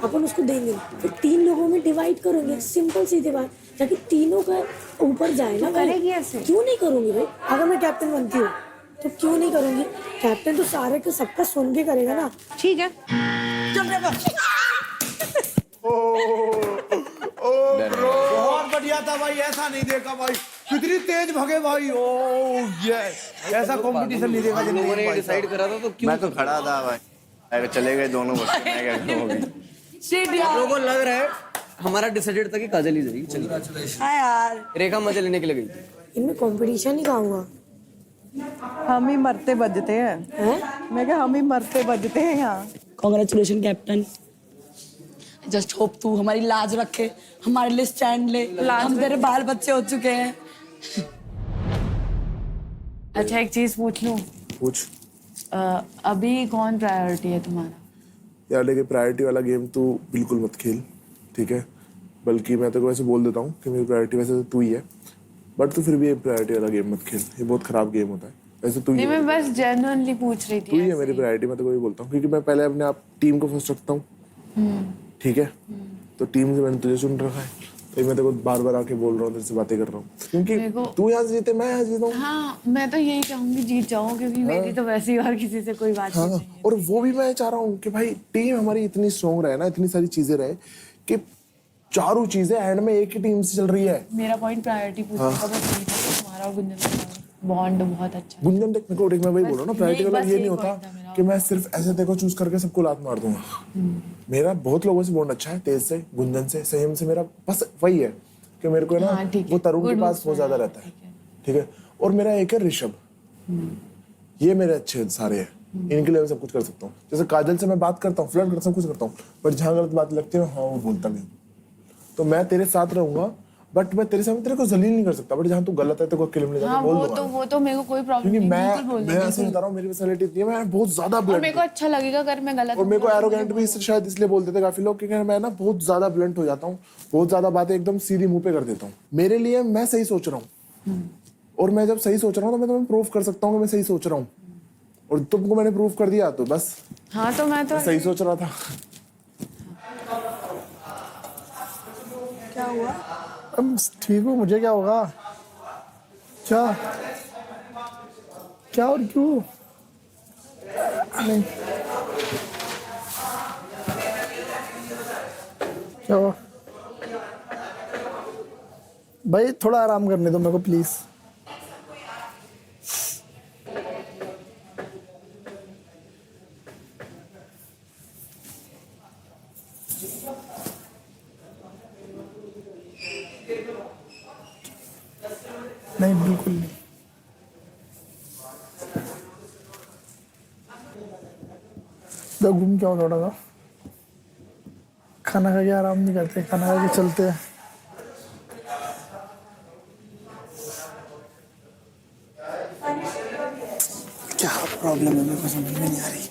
अपन उसको देंगे फिर 3 लोगों में डिवाइड करेंगे। सिंपल सीधी बात ताकि तीनों का ऊपर जाए ना। करेगी ऐसे क्यों नहीं करूंगी भाई। अगर मैं कैप्टन बनती हूँ तो क्यों नहीं करूंगी। कैप्टन तो सारे के सबका सुन के करेगा ना। ठीक है बहुत बढ़िया था भाई ऐसा नहीं देखा भाई कितनी तेज भगे भाई। ओ ये ऐसा कंपटीशन नहीं देखा जिंदगी लोगों ने में। डिसाइड करा था तो क्यों मैं तो खड़ा था भाई अरे चले गए दोनों बच्चे मैं क्या करूँगी। आप लोगों को लग रहा है हमारा डिसाइडेड था कि काजल ही जाएगी। चलिए हाँ यार रेखा मजा लेने के लिए गई। इनमें कंपटीशन ही कहाँ हुआ। हम ही मरते बजते हैं। मैं क्या हम ही मरते बजते हैं यहाँ। Congratulation captain. जस्ट होप तू हमारी लाज रखे हमारे लिए स्टैंड ले। हम तेरे बाल बच्चे हो चुके हैं। अच्छा एक चीज पूछ लूं पूछ अभी कौन प्रायोरिटी है तुम्हारा। यार लेकिन प्रायोरिटी वाला गेम तू बिल्कुल मत खेल ठीक है। बल्कि मैं तो वैसे बोल देता हूँ कि मेरी प्रायोरिटी वैसे तो तू ही है बट तू फिर भी ये प्रायोरिटी वाला गेम मत खेल। ये बहुत खराब गेम होता है। वैसे तू ही मैं बस जेन्युइनली पूछ रही थी। तू ही है मेरी प्रायोरिटी। मैं तो वही बोलता हूँ क्योंकि मैं पहले अपने आप टीम को फर्स्ट रखता हूँ ठीक है। तो टीम से मैंने तुझे चुन रखा है मैं तेरे को बार बार आके बोल रहा हूँ, तेरे से बातें कर रहा हूँ, क्योंकि तू यहाँ जीते मैं यहाँ जीता हूँ। हाँ, मैं तो यही चाहूंगी जीत जाऊँ, क्योंकि मेरी तो वैसे ही और किसी से कोई बात नहीं है। और वो भी मैं चाह रहा हूँ कि भाई टीम हमारी इतनी स्ट्रॉन्ग रहे ना, इतनी सारी चीजें रहे कि चारों चीजें एंड में एक ही टीम से चल रही है। मेरा पॉइंट प्रायोरिटी पूछने का बस यही था कि तुम्हारा और गुंजन का बॉन्ड बहुत अच्छा है। गुंजन देख, मेरे को मैं वही बोल रहा हूँ ना, प्रायोरिटी वाला ये नहीं होता कि मैं सिर्फ ऐसे देखो चूज करके सबको लात मार दूंगा। मेरा बहुत लोगों से बॉन्ड अच्छा है, तेज से, गुंजन से, संयम से, मेरा बस वही है कि मेरे को ना वो तरुण के पास बहुत ज्यादा रहता है, ठीक है। और मेरा एक है ऋषभ, ये मेरे अच्छे सारे हैं, इनके लिए मैं सब कुछ कर सकता हूँ। जैसे काजल से मैं बात करता हूँ, फ्लर्ट करता हूँ, सब कुछ करता हूँ, बट जहाँ गलत बात लगती है हाँ वो बोलता नहीं। तो मैं तेरे साथ रहूंगा, बट मैं तेरे सामने तेरे को जलील नहीं कर सकता, बट जहाँ तू गलत है तो किल में जाके बोल दूंगा। वो तो मेरे को कोई प्रॉब्लम नहीं, मैं ऐसे बता रहा हूँ, मेरी पर्सनालिटी इतनी है, मैं बहुत ज्यादा ब्लंट, मेरे को अच्छा लगेगा अगर मैं गलत, और मेरे को एरोगेंट भी शायद इसलिए बोलते थे काफी लोग, क्योंकि मैं ना बहुत ज्यादा ब्लंट हो जाता हूँ, बहुत ज्यादा बातें एकदम सीधी मुंह पे कर देता हूँ। मेरे लिए मैं सही सोच रहा हूँ, और मैं जब सही सोच रहा हूँ तो मैं तुम्हें प्रूव कर सकता हूँ कि मैं सही सोच रहा हूँ, और तुमको मैंने प्रूव कर दिया तो बस। हाँ, तो मैं तो सही सोच रहा था। क्या हुआ? ठीक हूँ, मुझे क्या होगा? क्या क्या और क्यों? नहीं क्या हुआ? भाई थोड़ा आराम करने दो मेरे को प्लीज। नहीं बिल्कुल नहीं। तो घूम क्या हो थोड़ा सा, खाना खा के आराम नहीं करते, खाना खा के चलते हैं। क्या प्रॉब्लम है मेरे को समझ में नहीं आ रही।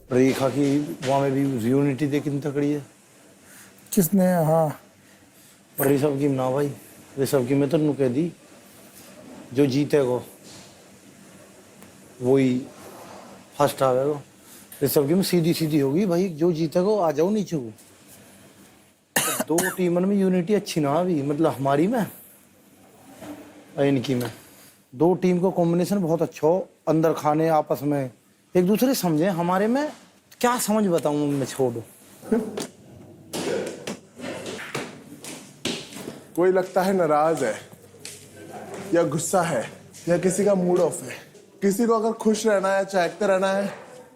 रेखा की वहाँ में भी यूनिटी देख कितनी तकड़ी है। किसने? हाँ पर ऋषभ की ना भाई, ऋषभ की मैं तो कह दी जो जीतेगा वही फर्स्ट आवेगा। ऋषभ की में सीधी सीधी होगी भाई, जो जीतेगा आ जाओ नीचे को। दो टीमन में यूनिटी अच्छी ना अभी, मतलब हमारी में इनकी में दो टीम का कॉम्बिनेशन बहुत अच्छा हो, अंदर खाने आपस में एक दूसरे समझे। हमारे में क्या समझ बताऊं मैं, छोड़ो। कोई लगता है नाराज है या गुस्सा है या किसी का मूड ऑफ है। किसी को अगर खुश रहना है, चहकते रहना है,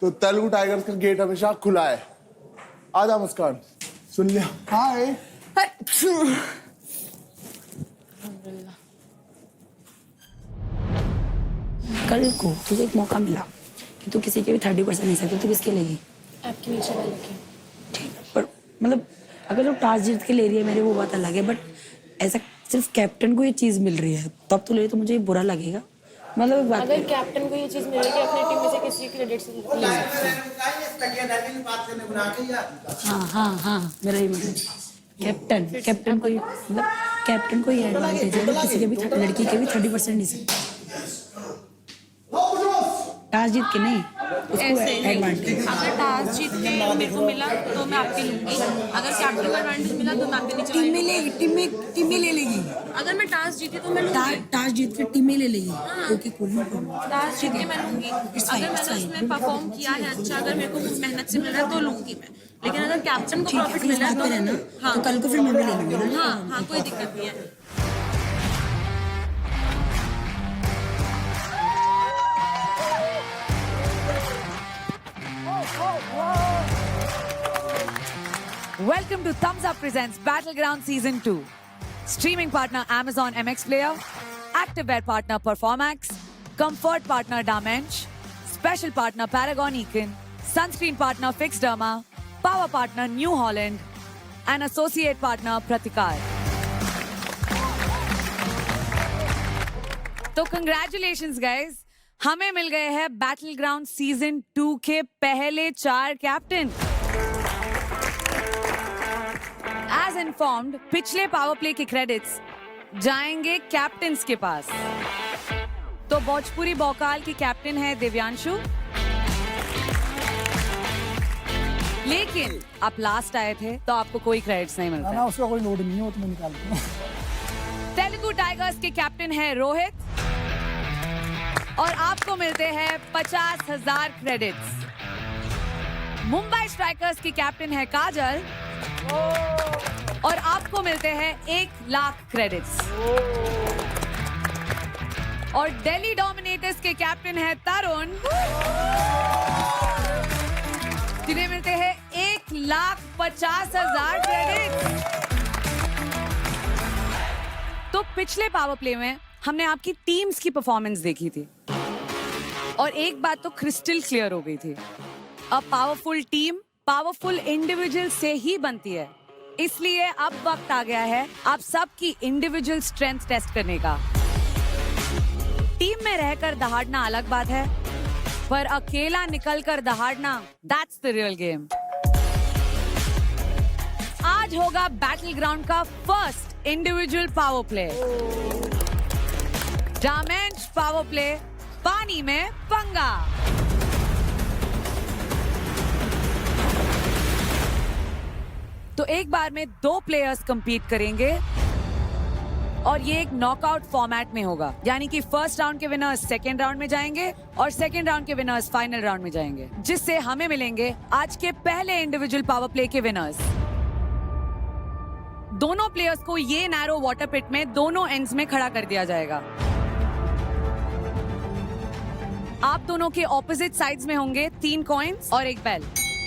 तो तेलुगु टाइगर्स का गेट हमेशा खुला है। आजा मुस्कान, सुन लिया? हाय। कल को तुझे एक मौका मिला कि तू किसी के भी 30% नहीं सकती, तू किसके लेगी? आपके नीचे वाले के। ठीक है, पर मतलब अगर लोग टॉस जीत के ले रही है मेरे, वो बात अलग है, बट ऐसा सिर्फ कैप्टन को ये चीज मिल रही है तब तो ले, तो मुझे बुरा लगेगा। मतलब एक बात, अगर कैप्टन को ये चीज मिल रही है कि अपनी टीम में से किसी क्रेडिट से ले सकते हैं। हाँ मेरा ही मतलब कैप्टन को मतलब कैप्टन को ये एडवांटेज है, किसी के भी लड़की के भी 30% नहीं सकते, टॉस जीत के नहीं, उसको एडवांटेज। अगर टॉस जीत के मेरे को मिला तो मैं आपके लूंगी, अगर कैप्टन को एडवांटेज मिला तो मैं आपके नीचे टीम में ले लेगी। अगर मैं टॉस जीती तो मैं लूंगी, टॉस जीत के टीम में ले लेगी। ओके कूल, टॉस जीत के मैं लूंगी। अगर मैंने उसमें परफॉर्म किया है अच्छा, अगर मेरे को कुछ मेहनत से मिल रहा है तो लूंगी मैं, लेकिन अगर कैप्टन को प्रॉफिट मिला है तो तो कल को फिर मैं भी ले लूंगी। हाँ कोई दिक्कत नहीं है। Welcome to Thumbs Up Presents Battleground Season 2. Streaming partner Amazon MX Player, Activewear partner Performax, Comfort partner Damench, Special partner Paragon Econ, Sunscreen partner Fixderma, Power partner New Holland, and Associate partner Pratikar. So congratulations guys. हमें मिल गए हैं battle ground season 2 के पहले 4 captain. As informed, पिछले power play के credits जाएंगे captains के पास। तो भोजपुरी बौकाल की कैप्टन है दिव्यांशु, लेकिन आप लास्ट आए थे तो आपको कोई क्रेडिट्स नहीं मिलता। ना उसका कोई लोड नहीं है, वो तो मैं निकाल दूंगा। तेलुगु टाइगर्स के कैप्टन है रोहित और आपको मिलते हैं 50,000 क्रेडिट्स। मुंबई स्ट्राइकर्स की कैप्टन है काजल और आपको मिलते हैं 1,00,000 क्रेडिट्स। और दिल्ली डोमिनेटर्स के कैप्टन है तरुण, जिन्हें मिलते हैं 1,50,000 क्रेडिट्स। तो पिछले पावर प्ले में हमने आपकी टीम्स की परफॉर्मेंस देखी थी और एक बात तो क्रिस्टल क्लियर हो गई थी, a powerful team powerful individual से ही बनती है। इसलिए अब वक्त आ गया है आप सबकी इंडिविजुअल स्ट्रेंथ टेस्ट करने का। टीम में रहकर दहाड़ना अलग बात है, पर अकेला निकलकर दहाड़ना दैट्स द रियल गेम। आज होगा बैटल ग्राउंड का फर्स्ट इंडिविजुअल पावर प्ले। डामेंश पावर प्ले, पानी में पंगा। तो एक बार में 2 प्लेयर्स कंपीट करेंगे और ये एक नॉकआउट फॉर्मेट में होगा, यानी कि फर्स्ट राउंड के विनर्स सेकेंड राउंड में जाएंगे और सेकेंड राउंड के विनर्स फाइनल राउंड में जाएंगे, जिससे हमें मिलेंगे आज के पहले इंडिविजुअल पावर प्ले के विनर्स। दोनों प्लेयर्स को ये नैरो वाटर पिट में दोनों एंड्स में खड़ा कर दिया जाएगा। आप दोनों के ऑपोजिट साइड्स में होंगे 3 कॉइन्स और 1 बेल।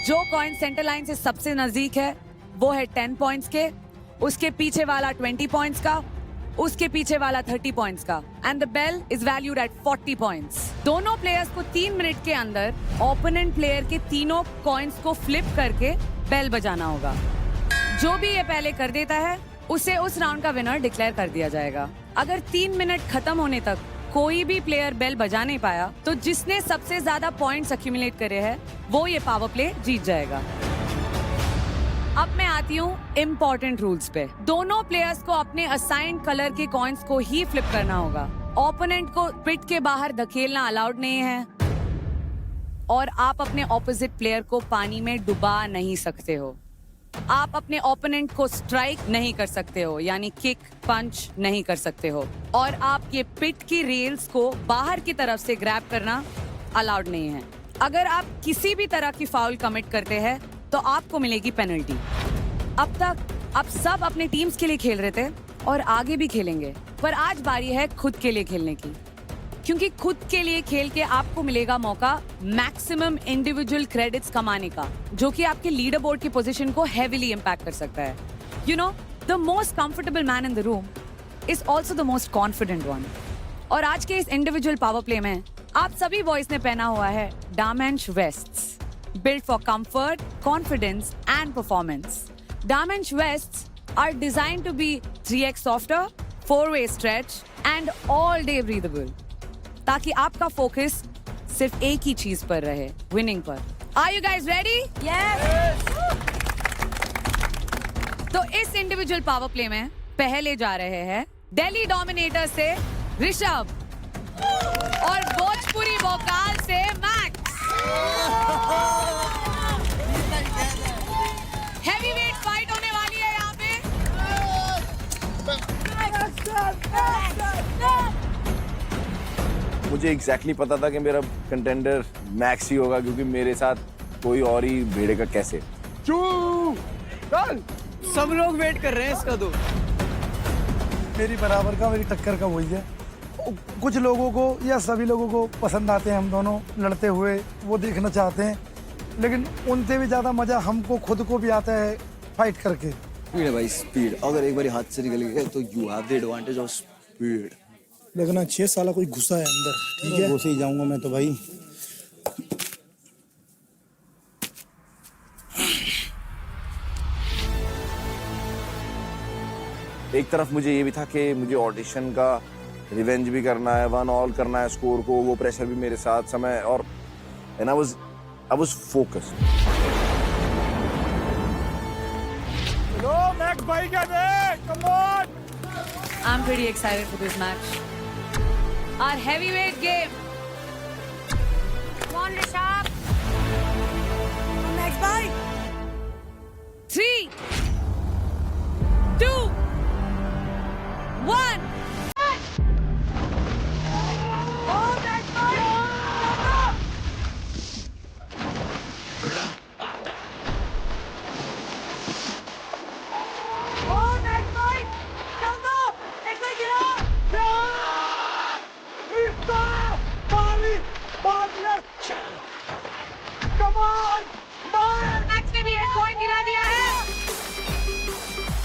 जो कॉइन सेंटर लाइन से सबसे नजदीक है वो है 10 पॉइंट्स के, उसके पीछे वाला 20 पॉइंट्स का, उसके पीछे वाला 30 पॉइंट्स का, and the bell is valued at 40 points. दोनों प्लेयर्स को 3 मिनट के अंदर ओपोनेंट प्लेयर के तीनों कॉइन्स को फ्लिप करके बेल बजाना होगा। जो भी ये पहले कर देता है उसे उस राउंड का विनर डिक्लेयर कर दिया जाएगा। अगर 3 मिनट खत्म होने तक कोई भी प्लेयर बेल बजा नहीं पाया तो जिसने सबसे ज्यादा पॉइंट्स एक्यूमुलेट करे हैं वो ये पावर प्ले जीत जाएगा। अब मैं आती हूँ इम्पोर्टेंट रूल्स पे। दोनों प्लेयर्स को अपने असाइंड कलर के कॉइन्स को ही फ्लिप करना होगा। ओपोनेंट को पिट के बाहर धकेलना अलाउड नहीं है और आप अपने ऑपोजिट प्लेयर को पानी में डुबा नहीं सकते हो। आप अपने ओपोनेंट को स्ट्राइक नहीं कर सकते हो, यानी किक पंच नहीं कर सकते हो, और आप ये पिट की रेल्स को बाहर की तरफ से ग्रैब करना अलाउड नहीं है। अगर आप किसी भी तरह की फाउल कमिट करते हैं तो आपको मिलेगी पेनल्टी। अब तक आप सब अपने टीम्स के लिए खेल रहे थे और आगे भी खेलेंगे, पर आज बारी है खुद के लिए खेलने की, क्योंकि खुद के लिए खेल के आपको मिलेगा मौका मैक्सिमम इंडिविजुअल क्रेडिट्स कमाने का, जो कि आपके लीडर बोर्ड की पोजीशन को हेवीली इंपैक्ट कर सकता है। You know, the most comfortable man in the room is also the most confident one. और आज के इस इंडिविजुअल पावर प्ले में आप सभी बॉयज ने पहना हुआ है डामेंश wastes, built for comfort, confidence and performance. Diamond vests are designed to be 3x softer, 4-way stretch and all day breathable, ताकि आपका फोकस सिर्फ एक ही चीज पर रहे, विनिंग पर। Are you guys ready? Yes! तो इस इंडिविजुअल पावर प्ले में पहले जा रहे हैं दिल्ली डोमिनेटर से ऋषभ और भोजपुरी वोकाल से मैक्स। हेवीवेट फाइट होने वाली है यहाँ पे। मुझे एग्जैक्टली पता था कि मेरा कंटेंडर मैक्स ही होगा, क्योंकि मेरे साथ कोई और ही भिड़ेगा कैसे। सब लोग वेट कर रहे हैं इसका तो। मेरी बराबर का, मेरी टक्कर का वही है। कुछ लोगों को या सभी लोगों को पसंद आते हैं हम दोनों लड़ते हुए, वो देखना चाहते हैं, लेकिन उनसे भी ज्यादा मजा हमको खुद को भी आता है फाइट करके। स्पीड है भाई, स्पीड। अगर एक बार हाथ से निकल गया तो you have the advantage of speed. लगना 6 साल कोई घुसा है अंदर, ठीक है? घुसे ही जाऊंगा मैं तो भाई। एक तरफ मुझे ये भी था कि मुझे ऑडिशन का रिवेंज भी करना है, 1 ऑल करना है स्कोर को, वो प्रेशर भी मेरे साथ समय और एंड आई वाज फोकस्ड। लो मैक्स भाई का दे, come on. I'm pretty excited for this match. Our heavyweight game. Come on, Rishabh. Next fight. 3, 2, 1.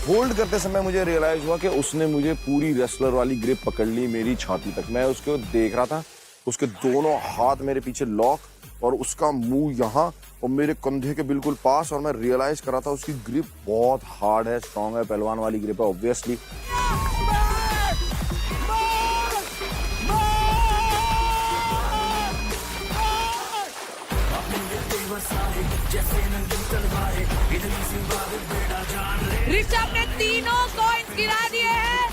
Hold करते समय मुझे रियलाइज हुआ कि उसने मुझे पूरी रेसलर वाली ग्रिप पकड़ ली मेरी छाती तक। मैं उसको देख रहा था, उसके दोनों हाथ मेरे पीछे लॉक और उसका मुंह यहाँ और मेरे कंधे के बिल्कुल पास, और मैं रियलाइज कर रहा था उसकी ग्रिप बहुत हार्ड है, स्ट्रांग है, पहलवान वाली ग्रिप है ऑब्वियसली। ऋषभ ने तीनों कॉइन्स गिरा दिए हैं।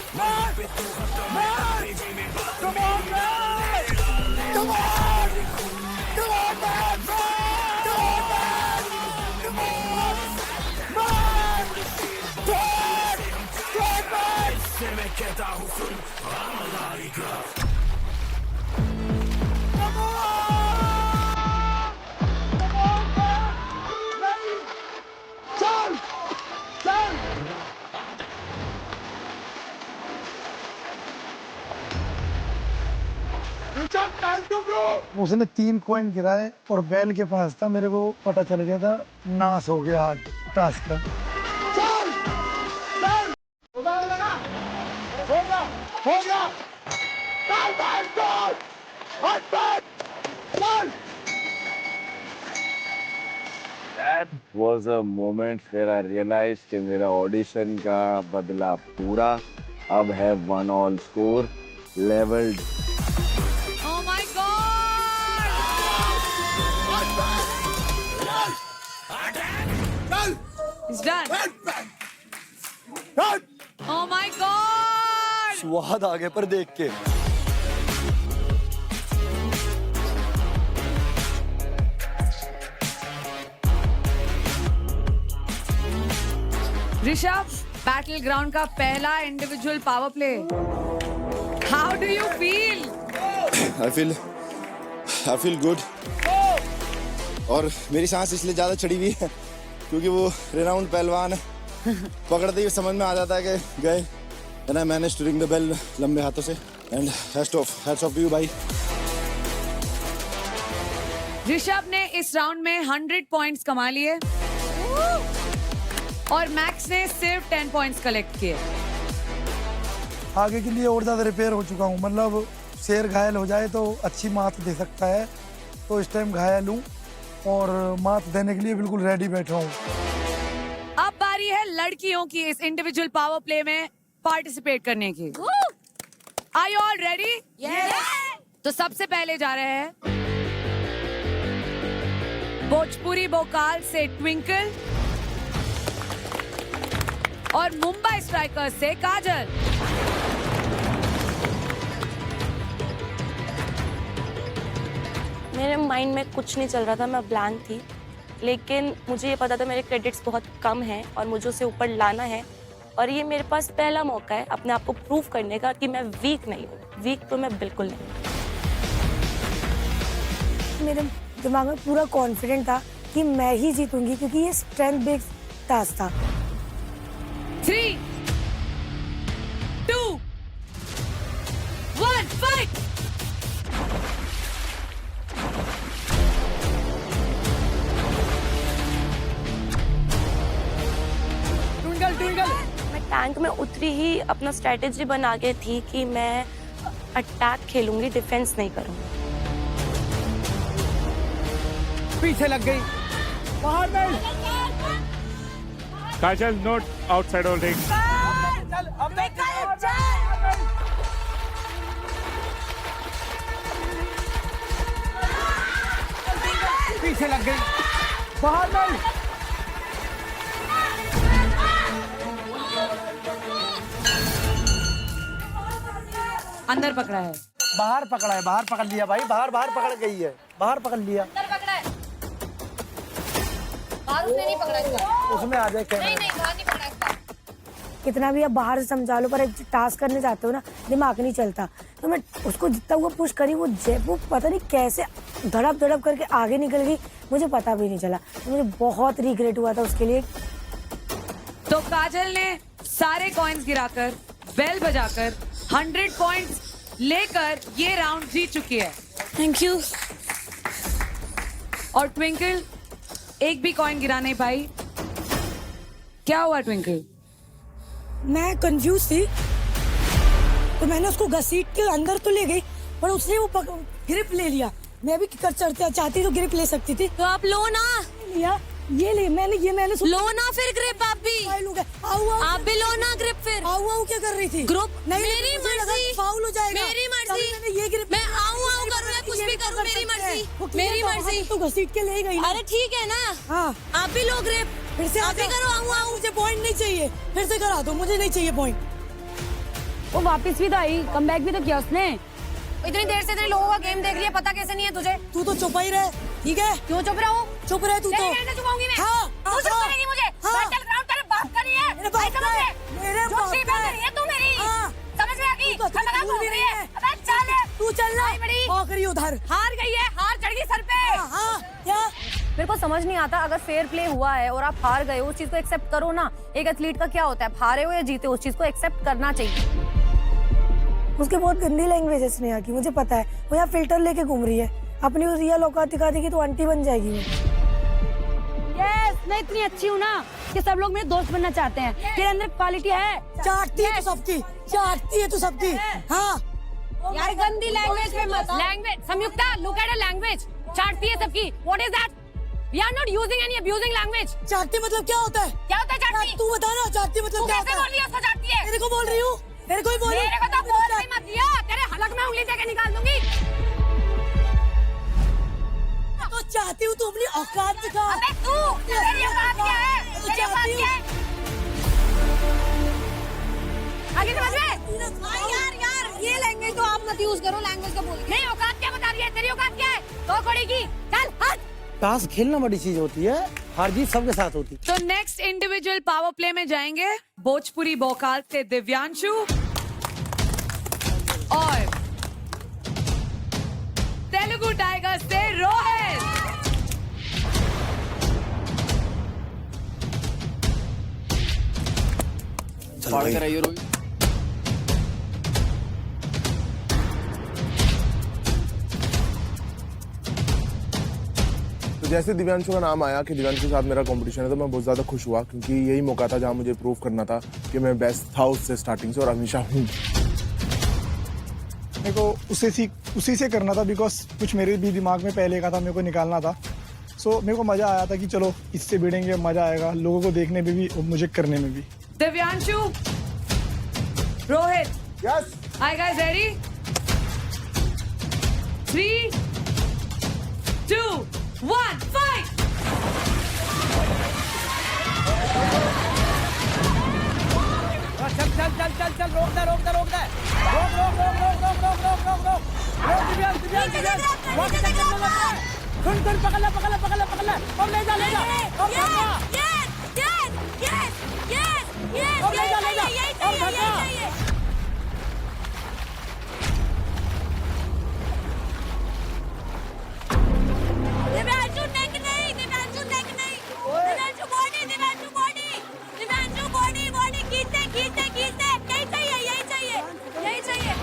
उसने 3 कॉइन गिराए और बैल के पास था, मेरे को पता चल गया था नाश हो गया आज टास्क का। That was a moment where I realized कि मेरा ऑडिशन का बदला पूरा। अब है 1 all score levelled. Oh my God! It's done. Oh my God! स्वाद आ गया पर देख के। ऋषभ, बैटल ग्राउंड का पहला individual power play. How do you feel? I feel good। और मेरी सांस इसलिए ज्यादा चढ़ी हुई है क्योंकि वो रेनाउंड पहलवान है, पकड़ते ही समझ में आ जाता है कि गए। And I managed to ring the bell लंबे हाथों से। And hats off to you भाई। ऋषभ ने इस राउंड में 100 पॉइंट्स कमा लिए और मैक्स ने सिर्फ 10 पॉइंट्स कलेक्ट किए। आगे के लिए और ज़्यादा रिपेयर हो चुका हूँ, मतलब शेर घायल हो जाए तो अच्छी मात दे सकता है, तो इस टाइम घायल हूँ और मात देने के लिए बिल्कुल रेडी बैठा हूँ। अब बारी है लड़कियों की इस इंडिविजुअल पावर प्ले में पार्टिसिपेट करने की। Are you all ready? Yes. तो सबसे पहले जा रहे हैं भोजपुरी बोकाल से ट्विंकल और मुंबई स्ट्राइकर्स से काजल। मेरे माइंड में कुछ नहीं चल रहा था, मैं ब्लैंक थी, लेकिन मुझे ये पता था मेरे क्रेडिट्स बहुत कम हैं और मुझे उसे ऊपर लाना है, और ये मेरे पास पहला मौका है अपने आप को प्रूव करने का कि मैं वीक नहीं हूँ। वीक तो मैं बिल्कुल नहीं। मेरे दिमाग में पूरा कॉन्फिडेंट था कि मैं ही जीतूंगी क्योंकि ये स्ट्रेंथ बेस्ड टास्क था। 3, 2, 1, फाइट! मैं टैंक में उतरी ही अपना स्ट्रेटेजी बना के थी कि मैं अटैक खेलूंगी, डिफेंस नहीं करूंगी। पीछे लग गई, बाहर नहीं। काजल नोट आउटसाइड होल्डिंग। पीछे लग गई। बाहर नहीं। अंदर पकड़ा है, बाहर पकड़ा है, बाहर पकड़ लिया भाई, बाहर पकड़ गई है, बाहर पकड़ लिया। अंदर पकड़ा है, बाहर उसने नहीं पकड़ा इसका। उसमें आ जाए नहीं नहीं, बाहर नहीं पकड़ा इसका। कितना भी आप बाहर से समझा लो, पर एक टास्क करने जाते हो ना, दिमाग नहीं चलता। तो मैं उसको जितना हुआ पुश करी, वो पता नहीं कैसे धड़प करके आगे निकल गई, मुझे पता भी नहीं चला। तो मुझे बहुत रिग्रेट हुआ था उसके लिए। तो काजल ने सारे कॉइन्स गिराकर, बेल बजाकर 100 पॉइंट्स लेकर ये राउंड जीत चुकी है। Thank you. और ट्विंकल एक भी कॉइन गिरा नहीं पाई। क्या हुआ ट्विंकल? मैं कंफ्यूज थी, तो मैंने उसको घसीट के अंदर तो ले गई, पर उसने वो ग्रिप ले लिया। मैं भी चढ़ते चाहती तो ग्रिप ले सकती थी। तो आप लो ना। लिया, ये मैंने लो ना फिर ग्रिप आप भी। आप भी लो ना ग्रिप फिर। आओ क्या कर रही थी? ग्रुप मेरी मर्जी, फाउल हो जाएगा। मेरी मर्जी। मैंने ये ग्रिप, मैं आऊँ करूँ या कुछ भी करूँ, मेरी मर्जी, मेरी मर्जी। तो घसीट के ले गई। अरे ठीक है ना। हाँ, आप भी लो ग्रिप, फिर से आप भी करो। आऊँ। मुझे पॉइंट नहीं चाहिए, फिर से करा दो, मुझे नहीं चाहिए पॉइंट। वो वापस भी तो आई, कमबैक भी तो किया उसने। इतनी देर से इतने लोगों का गेम देख लिया, पता कैसे नहीं है तुझे? तू तो चुप ही रहे, ठीक है? क्यों चुप रहा हूँ? चुप रहे तू तो। चुपाऊंगी मैं। हाँ, तू चुप करेगी मुझे? बैटल ग्राउंड तेरे बाप का नहीं है। मेरे बाप का है, मेरे बाप का है। तू मेरी समझ में आ गई? तू तो रही है। अबे चल, तू चल ना, बड़ी आखिरी उधर हार गई है, हार चढ़ गई सर पे। हाँ, क्या? मेरे को समझ नहीं आता, अगर फेयर प्ले हुआ है और आप हार गए हो, उस चीज को एक्सेप्ट करो ना। एक एथलीट का क्या होता है, हारे हो या जीते, उस चीज को एक्सेप्ट करना चाहिए। उसके बहुत गंदी लैंग्वेज है स्नेहा की, मुझे पता है। वो यहाँ फिल्टर लेके घूम रही है, अपनी उस रियल औकात दिखा देगी तो आंटी बन जाएगी वो। मैं इतनी अच्छी हूँ ना कि सब लोग मेरे दोस्त बनना चाहते हैं। तेरे अंदर क्वालिटी है। चाटती है तू सबकी, चाटती है तू सबकी। हाँ यार गंदी लैंग्वेज में मत। Language Sanyukta, look at the language. चाटती है सबकी। What is that? We are not using any abusing language. चाटती मतलब क्या होता है? क्या होता है चाटती? तू बता ना, चाटती मतलब क्या होता है? बोल रही है उसको चाटती है? तेरे को बोल रही हूँ, तेरे को ही बोल रही हूँ। मेरे को तो बोल ही मत दिया, तेरे हलक में उंगली देके निकाल दूंगी। तो चाहती हूँ तू अपनी औकात दिखा। अबे तू, तेरी औकात क्या है? तेरी औकात क्या है? आगे समझ में? यार ये लैंग्वेज तो आप मत यूज करो, लैंग्वेज का बोल। नहीं, औकात क्या बता रही है? तेरी औकात क्या है? तो करेगी, चल हट। टास्क खेलना बड़ी चीज होती है, हार जीत सबके साथ होती है। तो नेक्स्ट इंडिविजुअल पावर प्ले में जाएंगे भोजपुरी भोकाल से दिव्यांशु और तेलुगु टाइगर से रोहित। फाड़ कर आइए रोहित। तो जैसे दिव्यांशु का नाम आया कि दिव्यांशु के साथ मेरा कंपटीशन है, तो मैं बहुत ज़्यादा खुश हुआ, क्योंकि यही मौका था जहां मुझे प्रूव करना था कि मैं बेस्ट था उससे स्टार्टिंग से और हमेशा हूँ। मेरे को उसी से करना था, बिकॉज कुछ मेरे भी दिमाग में पहले का था, मेरे को निकालना था। सो मेरे को मज़ा आया था कि चलो इससे भिड़ेंगे, मज़ा आएगा लोगों को देखने में भी और मुझे करने में भी। Divyanshu, Rohit, yes, hi guys, ready? 3, 2, 1, fight! चल चल चल चल चल, रोक दे रोक दे रोक दे, रोक रोक रोक रोक रोक रोक रोक रोक रोक रोक दिव्यांश दिव्यांश दिव्यांश, रोक दे चल चल चल, सुन सुन, पकड़ ले पकड़ ले पकड़ ले पकड़ ले, और ले जा और भागा, और ले जा और भागा। दिव्यांशु नेक नहीं, दिव्यांशु नेक नहीं, Divyanshu body, Divyanshu body, Divyanshu body, body खींचते खींचते खींचते, यही चाहिए यही चाहिए यही चाहिए।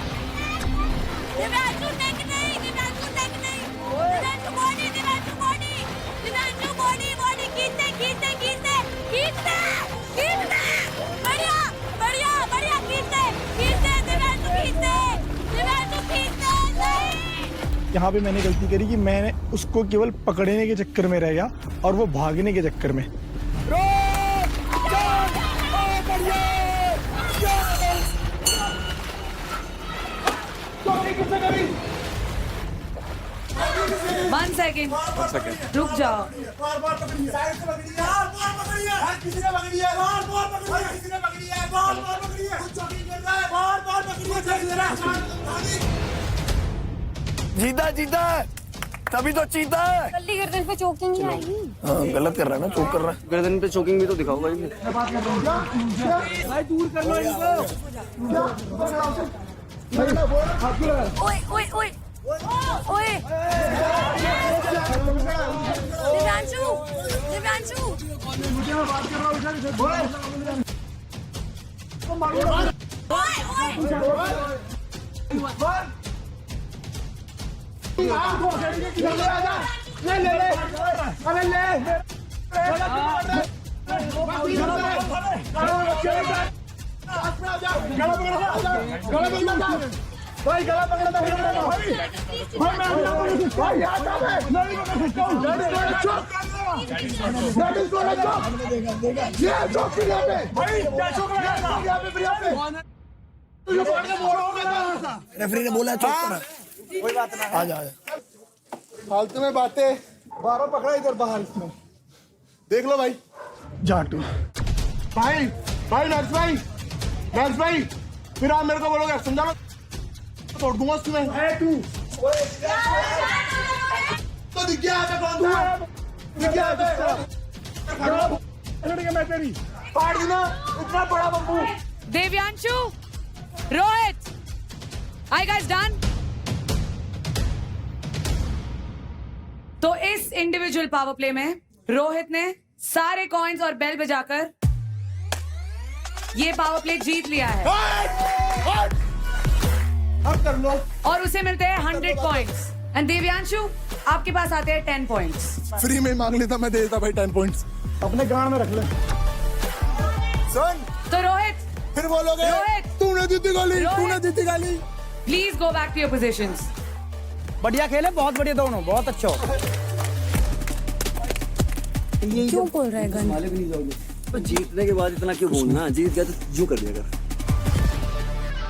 दिव्यांशु नेक नहीं, दिव्यांशु नेक नहीं, Divyanshu body, Divyanshu body, Divyanshu body, body खींचते खींचते खींचते खींचते खींचते, बढ़िया बढ़िया बढ़िया खींचते खींचते, दिव्यांशु खींचते, दिव्यांशु खींचते। यहाँ पे मैंने गलती करी कि मैंने उसको केवल पकड़ने के चक्कर में रह गया और वो भागने के चक्कर में। 1 सेकेंड रुक जाओ। जीता जीता तभी तो चीता है। जल्दी गर्दन पे चोकिंग ही आएगी। हाँ, गलत कर रहा है ना, चोक कर रहा है। गर्दन पे चोकिंग भी तो दिखाओ भाई। ओए ओए ओए ओए दिव्यांशु दिव्यांशु रेफरी ने बोला चोक करा। कोई बात ना, आ जा फालतू में बातें। बारह पकड़ा इधर बाहर इसमें। देख लो भाई जाटू भाई भाई नर्स भाई फिर आप मेरे को बोलोगे समझा लो तोड़ दूंगा तुम्हें। तू तो दिख गया मैं तेरी फाड़ दूंगा इतना बड़ा bamboo. Devyanshu, Rohit, are you guys done? तो इस इंडिविजुअल पावर प्ले में रोहित ने सारे कॉइन्स और बेल बजाकर ये पावर प्ले जीत लिया है अब कर लो। और उसे मिलते हैं 100 पॉइंट्स। एंड देव्यांशु, आपके पास आते हैं 10 पॉइंट्स। फ्री में मांग लेता मैं, दे देता भाई 10 पॉइंट्स अपने गांड में रख ले। सुन तो रोहित, फिर बोलोगे रोहित, तूने जीती गाली। Please go back to your positions. बढ़िया खेले, बहुत बढ़िया दोनों, बहुत अच्छा। क्यों बोल रहे हैं गन? तो जीतने के बाद इतना क्यों बोलना? जीत गया तो यूं कर दिया कर।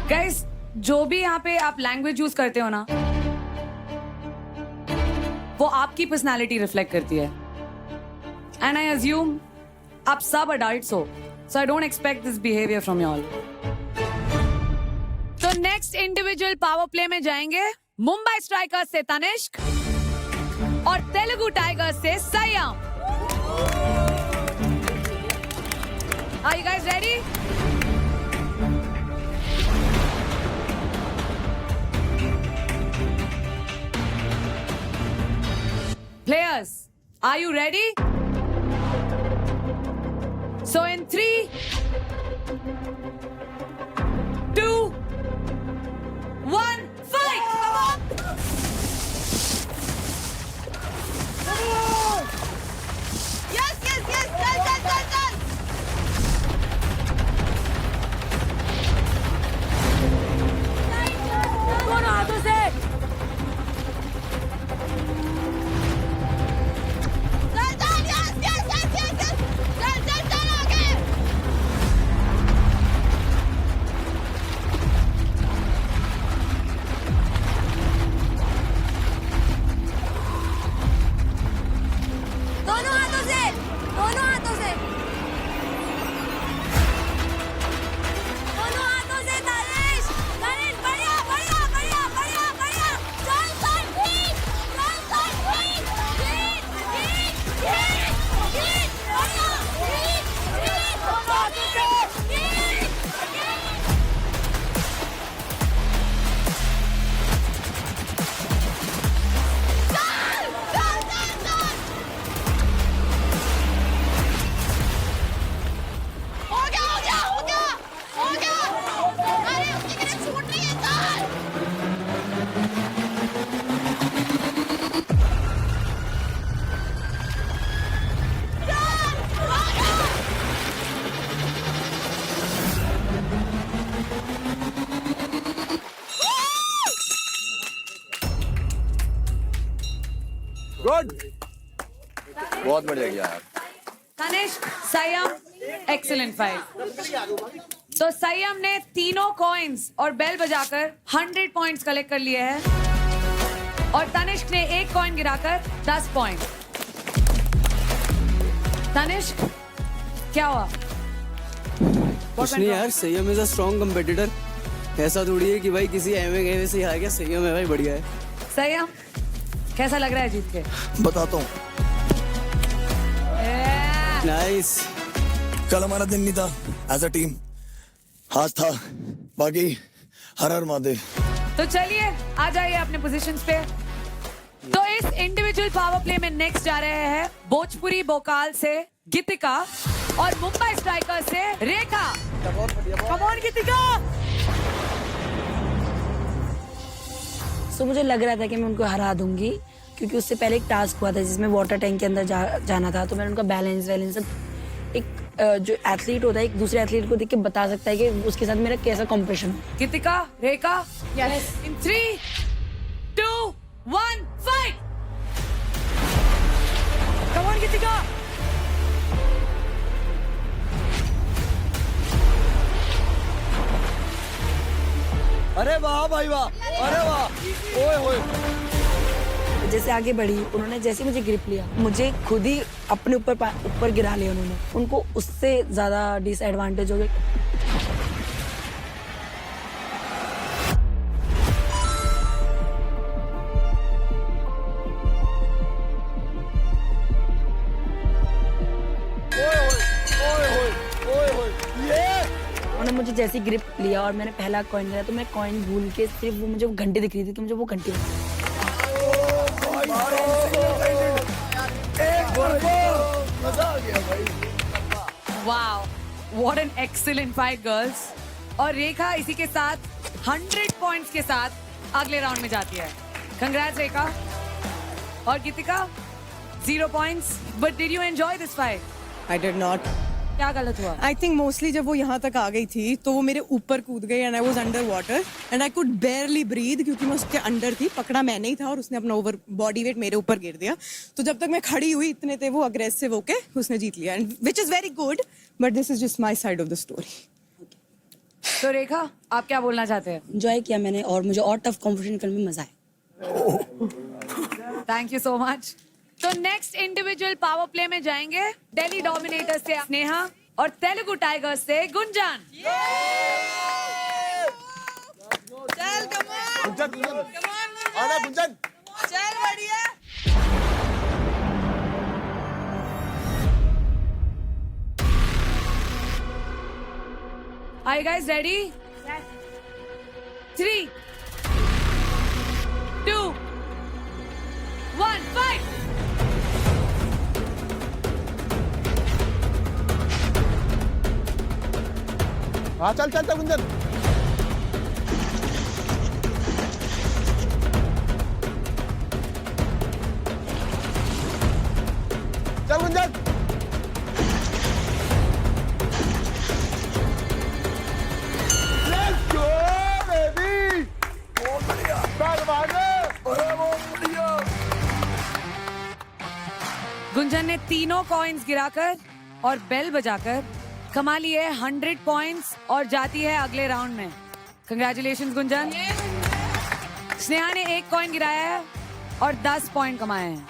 गाइस, जो भी यहाँ पे आप लैंग्वेज यूज करते हो ना, वो आपकी पर्सनालिटी रिफ्लेक्ट करती है। एंड आई अज्यूम आप सब अडल्ट्स हो, so I don't expect this behaviour from you all. तो नेक्स्ट इंडिविजुअल पावर प्ले में जाएंगे मुंबई स्ट्राइकर्स से तनिष्क और तेलुगु टाइगर्स से सयम। Are you guys ready? Players, are you ready? So in 3, 2, 1, fight! Yes, चल। दोनों हाथों से। चल आगे। दोनों हाथों से। दोनों हाथों से तानिश। बढ़िया बढ़िया बढ़िया बढ़िया बढ़िया। चल ठीक। अरे उसकी ग्रिप छूट रही है। गुड, बहुत बढ़िया किया यार। तनिष्क, सयम, एक्सीलेंट फाइट। तो सयम ने तीनों कॉइन्स और बेल बजाकर 100 पॉइंट्स कलेक्ट कर लिए हैं। और तनिष्क ने 1 कॉइन गिराकर 10 पॉइंट। तनिष्क, क्या हुआ? कुछ नहीं यार, संयम इज अ स्ट्रॉन्ग कंपेटिटर। ऐसा थोड़ी है कि भाई किसी एमए गए से हार गया। संयम है भाई, बढ़िया है। संयम, कैसा लग रहा है जीत के? बताता हूँ। नाइस। कल हमारा दिन नहीं था एज अ टीम, आज था। बाकी हर हर महादेव। तो चलिए आ जाइए अपने पोजीशंस पे। तो इस इंडिविजुअल पावर प्ले में नेक्स्ट जा रहे हैं भोजपुरी बोकाल से गीतिका और मुंबई स्ट्राइकर से रेखा। कम ऑन गीतिका। सो मुझे लग रहा था कि मैं उनको हरा दूंगी, क्योंकि उससे पहले एक टास्क हुआ था जिसमें वाटर टैंक के अंदर जाना था। तो मैंने उनका बैलेंस सब, एक जो एथलीट होता है एक दूसरे एथलीट को देख के बता सकता है कि उसके साथ मेरा कैसा कॉम्पिटिशन है। Geetika, Rekha, yes, in 3, 2, 1, fight. Come on Geetika. अरे वाह भाई वाह, अरे वाह, ओए ओए। जैसे आगे बढ़ी, उन्होंने जैसे मुझे ग्रिप लिया, मुझे खुद ही अपने ऊपर गिरा लिया उन्होंने। उनको उससे ज्यादा डिसएडवांटेज हो गया। उन्होंने मुझे जैसे ग्रिप लिया और मैंने पहला कॉइन लिया, तो मैं कॉइन भूल के सिर्फ वो मुझे घंटे दिख रही थी, तो मुझे वो घंटे wow, what an excellent fight girls. और रेखा इसी के साथ 100 पॉइंट्स के साथ अगले राउंड में जाती है। कंग्रेट्स रेखा। और गीतिका 0 points, but did you enjoy this fight? I did not. क्या गलत हुआ? आई थिंक मोस्टली जब वो यहाँ तक आ गई थी तो वो मेरे ऊपर कूद गई and I was under water and I could barely breathe, क्योंकि मैं उसके अंडर थी। पकड़ा मैंने ही था और उसने अपना ओवर बॉडी वेट मेरे ऊपर गिर दिया। तो जब तक मैं खड़ी हुई इतने थे वो अग्रेसिव होके उसने जीत लिया, and which is very good, but this is just my side of the story. तो रेखा, आप क्या बोलना चाहते हैं? एंजॉय किया मैंने और मुझे और टफ कॉम्पिटिशन करने में मजा आया। Thank you so much. तो नेक्स्ट इंडिविजुअल पावर प्ले में जाएंगे दिल्ली डोमिनेटर्स से स्नेहा और तेलुगु टाइगर्स से गुंजन। चल गुंजन, आना गुंजन, चल बढ़िया। Are you guys ready? Yes. 3, 2, 1, fight! हाँ चल चल चल गुंजन। चल गुंजन। Let's go baby, बहुत बढ़िया। बैग भागे, अरे बहुत बढ़िया। गुंजन ने तीनों कॉइन्स गिराकर और बेल बजाकर कमा लिए 100 पॉइंट्स और जाती है अगले राउंड में। कंग्रेचुलेशंस गुंजन। स्नेहा ने 1 कॉइन गिराया है और 10 पॉइंट कमाए हैं।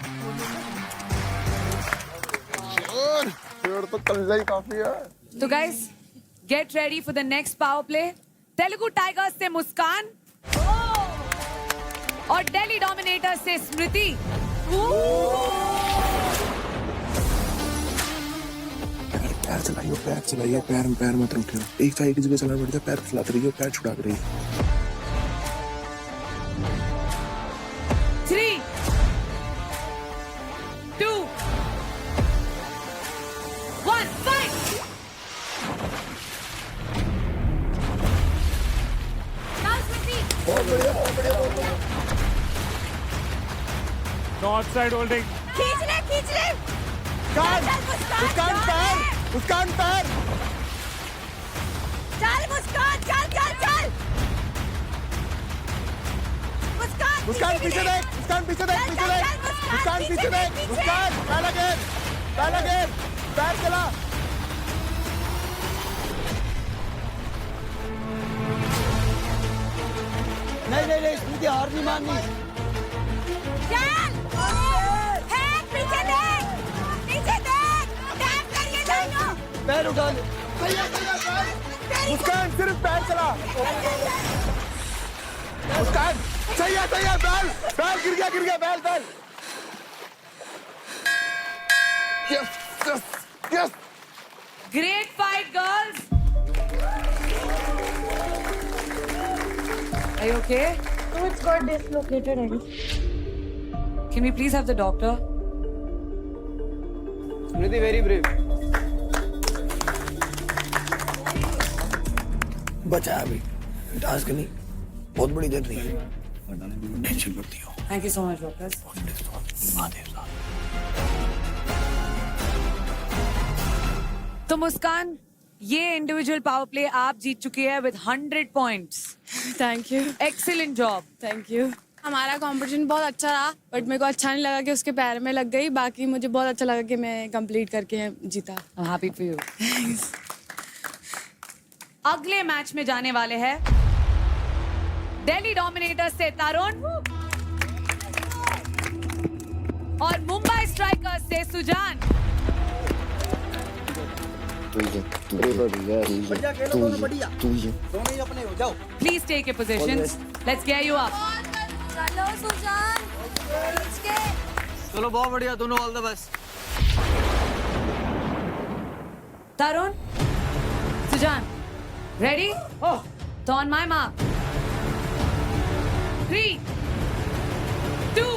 फिर तो कल ही काफी है। तो guys, get ready for the next power play. Telugu tigers से मुस्कान और दिल्ली डोमिनेटर्स से स्मृति। पैर चलाइए, पैर मत रुकियो। एक साइड की जगह चलना पड़ता है, पैर फैलाते रहिए, पैर छुड़ा कर रहिए। 3, 2, 1, fight! बहुत बढ़िया, बहुत बढ़िया, बहुत बढ़िया। North side holding. खींच ले, खींच ले। मुस्कान पैर, मुस्कान पैर। चल मुस्कान, चल चल चल। मुस्कान पीछे देख, मुस्कान पीछे देख, पीछे देख, मुस्कान पीछे देख, मुस्कान पहला गेंद, पैर चला। नहीं नहीं नहीं, स्मृति हार नहीं माननी। उठा ले। मुस्कान सिर्फ पैर चला। मुस्कान सही है बैल बैल गिर गया बैल yes yes yes Great fight, girls. Are you okay? No, it's got dislocated end. Can we please have the doctor? Smriti very brave. बचा अभी टास्क नहीं बहुत बड़ी देर नहीं है टेंशन मत लियो Thank you so much, doctors. Mahadev साहब तो मुस्कान, ये इंडिविजुअल पावर प्ले आप जीत चुकी है with 100 points. Thank you excellent job. Thank you. हमारा कंपटीशन बहुत अच्छा रहा बट मेरे को अच्छा नहीं लगा कि उसके पैर में लग गई। बाकी मुझे बहुत अच्छा लगा कि मैं कंप्लीट करके जीता। I'm happy for you. अगले मैच में जाने वाले हैं दिल्ली डोमिनेटर्स से तरुण और मुंबई स्ट्राइकर्स से Sujan. Please take your positions. Let's get you up. चलो सुजान, चलो बहुत बढ़िया दोनों, all the best. Tarun, Sujan, ready? So on my mark. 3, 2,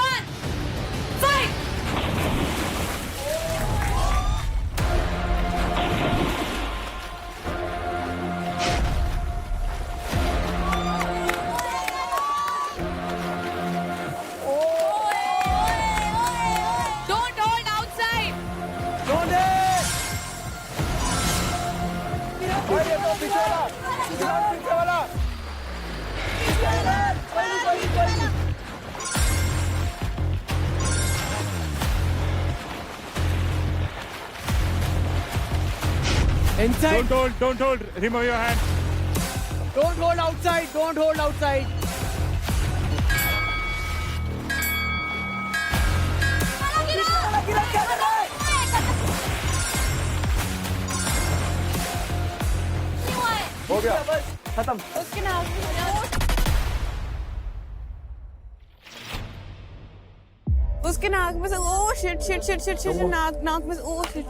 1, fight! Don't hold outside. Don't hold. Remove your hand. Don't hold outside. हो गया खत्म। उसके नाम उसके नाक में से ओ शिट नाक में से ओ शिट।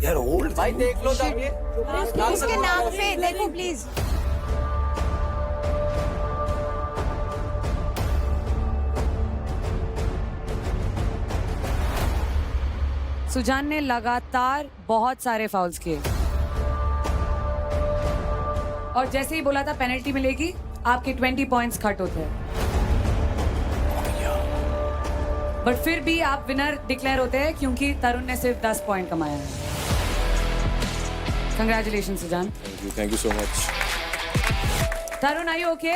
यार होल्ड भाई देख लो जाके उसके नाक पे देखो प्लीज। सुजान ने लगातार बहुत सारे फाउल्स किए और जैसे ही बोला था पेनल्टी मिलेगी, आपके 20 पॉइंट्स कट होते हैं। बट फिर भी आप विनर डिक्लेयर होते हैं क्योंकि तरुण ने सिर्फ 10 पॉइंट कमाया है। Congratulation Sujan. Thank you so much. Tarun, are you okay?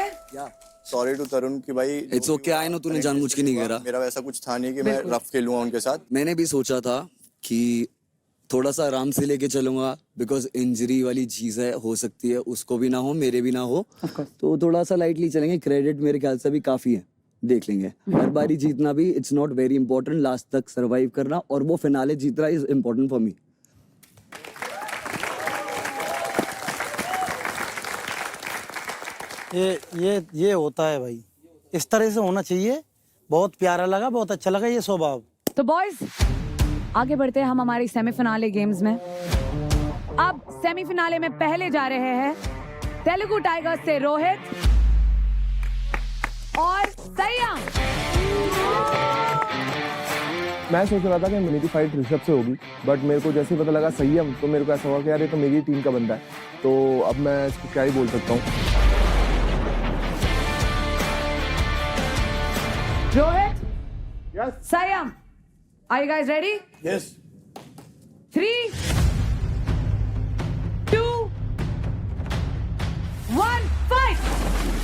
Sorry to Tarun कि भाई इट्स ओके, आई नो तूने जानबूझ के नहीं करा। मेरा वैसा कुछ था नहीं कि मैं रफ खेलूंगा उनके साथ। मैंने भी सोचा था कि थोड़ा सा आराम से लेके चलूंगा बिकॉज इंजरी वाली चीज है, हो सकती है उसको भी ना हो मेरे भी ना हो, तो थोड़ा सा लाइटली चलेंगे। क्रेडिट मेरे ख्याल से भी काफी है, देख लेंगे। हर बारी जीतना भी it's not very important, last तक सरवाइव करना और वो फिनाले जीतना इज इम्पोर्टेंट फॉर मी। ये होता है भाई, इस तरह से होना चाहिए। बहुत प्यारा लगा, बहुत अच्छा लगा ये स्वभाव। तो बॉयज आगे बढ़ते हैं हम हमारी सेमीफिनाले गेम्स में। अब सेमीफिनाले में पहले जा रहे हैं तेलुगु टाइगर्स से रोहित और संयम। मैं सोच रहा था कि मेरी फाइट ऋषभ से होगी, बट मेरे को जैसे ही पता लगा संयम, तो मेरे को ऐसा हुआ कि यार ये तो मेरी टीम का बंदा है, तो अब मैं इसको क्या ही बोल सकता हूँ। रोहित, यस, संयम, are you guys ready? Yes. 3, 2, 1, fight!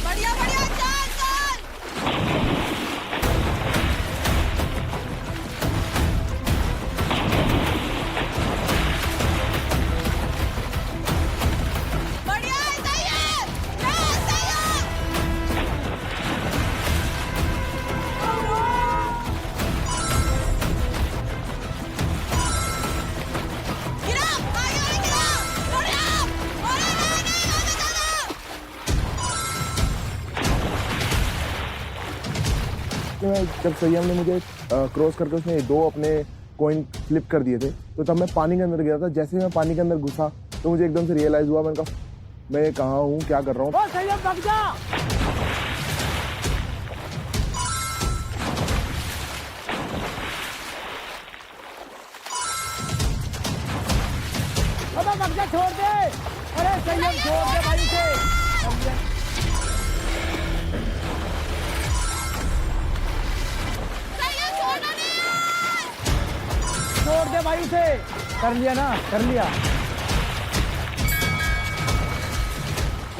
बढ़िया बढ़िया, चल चल। बढ़िया है, सही है। चल, सही है। लास्ट में जब संयम ने मुझे क्रॉस करके उसने 2 अपने कॉइन फ्लिप कर दिए थे, तो तब मैं पानी के अंदर गया था। जैसे ही मैं पानी के अंदर घुसा तो मुझे एकदम से रियलाइज हुआ, मैंने कहा मैं कहाँ हूँ, क्या कर रहा हूँ। संयम भाग जा। अबे भाग जा, छोड़ दे। अरे संयम छोड़ दे भाई से। छोड़ दे भाई उसे। कर लिया ना, कर लिया।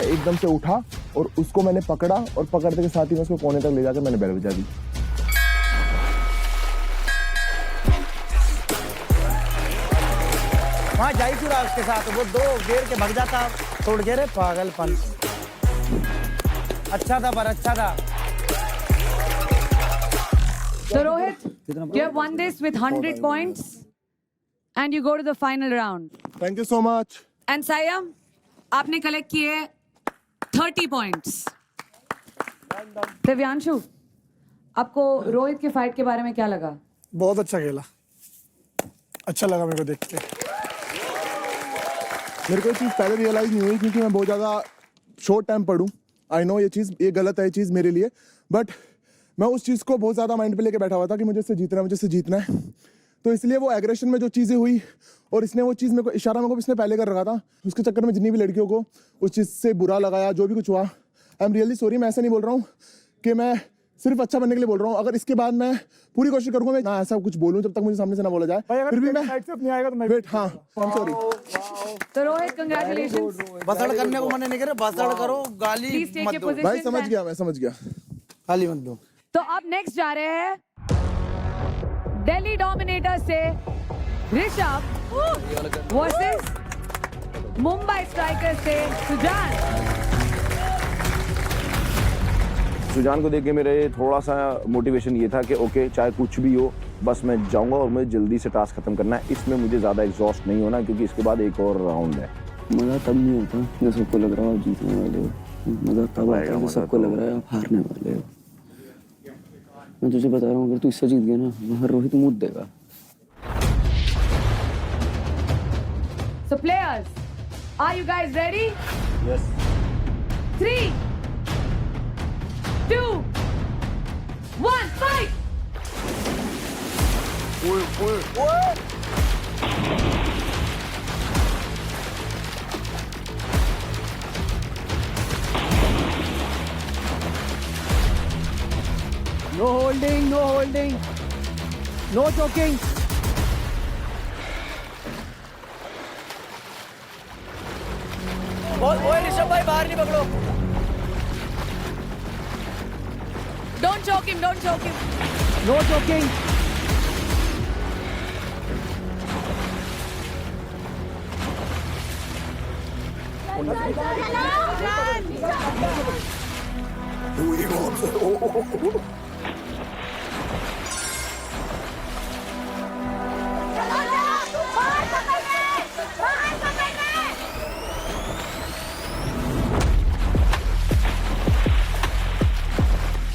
एकदम से उठा और उसको मैंने पकड़ा और पकड़ते के साथ ही मैं उसको कोने तक ले जाकर मैंने बेल बजा दी। वहाँ जाई तू उसके साथ, वो 2 गेर के भाग जाता, तोड़ के। रे पागलपन। अच्छा था पर अच्छा था। So Rohit, you have won this with 100 points and you go to the final round. Thank you so much. And Sayam, आपने कलेक्ट किए 30 points. दिव्यांशु, आपको रोहित के फाइट के बारे में क्या लगा? बहुत अच्छा खेला, अच्छा लगा मेरे को देख के। मेरे को ये चीज़ पहले रियलाइज नहीं हुई क्योंकि मैं बहुत ज़्यादा शॉर्ट टाइम पढ़ूँ। आई नो ये गलत है ये चीज़ मेरे लिए, बट मैं उस चीज़ को बहुत ज़्यादा माइंड पे लेके बैठा हुआ था कि मुझे इससे जीतना है। तो इसलिए वो एग्रेशन में जो चीज़ें हुई और इसने वो चीज़ मेरे को इशारा मेरे को इसने पहले कर रखा था, उसके चक्कर में जितनी भी लड़कियों को उस चीज़ से बुरा लगाया, जो भी कुछ हुआ, आई एम रियली सॉरी। मैं ऐसा नहीं बोल रहा हूँ कि मैं सिर्फ अच्छा बनने के लिए बोल रहा हूँ। अगर इसके बाद मैं पूरी कोशिश करूँगा मैं ना ऐसा कुछ बोलूँ जब तक मुझे सामने से ना बोला जाए, फिर भी मैं नहीं आएगा तो मैं वेट। हाँ, आई एम सॉरी। तो रोहित, कंग्रेचुलेशंस। बसड़ करने को मना नहीं करे, बसड़ करो, गाली मत दो। भाई समझ गया, मैं समझ गया, गाली मत दो। तो अब नेक्स्ट जा रहे हैं दिल्ली डोमिनेटर से ऋषभ वर्सेस मुंबई स्ट्राइकर से सुजान। सुजान को देख के मेरे थोड़ा सा मोटिवेशन ये था कि ओके चाहे कुछ भी हो, बस मैं जाऊंगा और मुझे जल्दी से टास्क खत्म करना है। इसमें मुझे ज़्यादा एग्जॉस्ट नहीं होना क्योंकि इसके बाद एक और राउंड है। मज़ा तब नहीं होता जब सबको लग रहा है आप जीतने वाले हो। मज़ा तब आता है जब सबको लग रहा है आप हारने वाले हो। मैं तुझे बता रहा हूँ, अगर तू इससे जीत गया ना, वहाँ रोहित मुँह देगा। So players, are you guys ready? Yes. 3, 2, 1, fight! No holding, no holding, no choking. ओए ऋषभ भाई, बाहर नहीं पकड़ो। Don't choke him, don't choke him. No choking.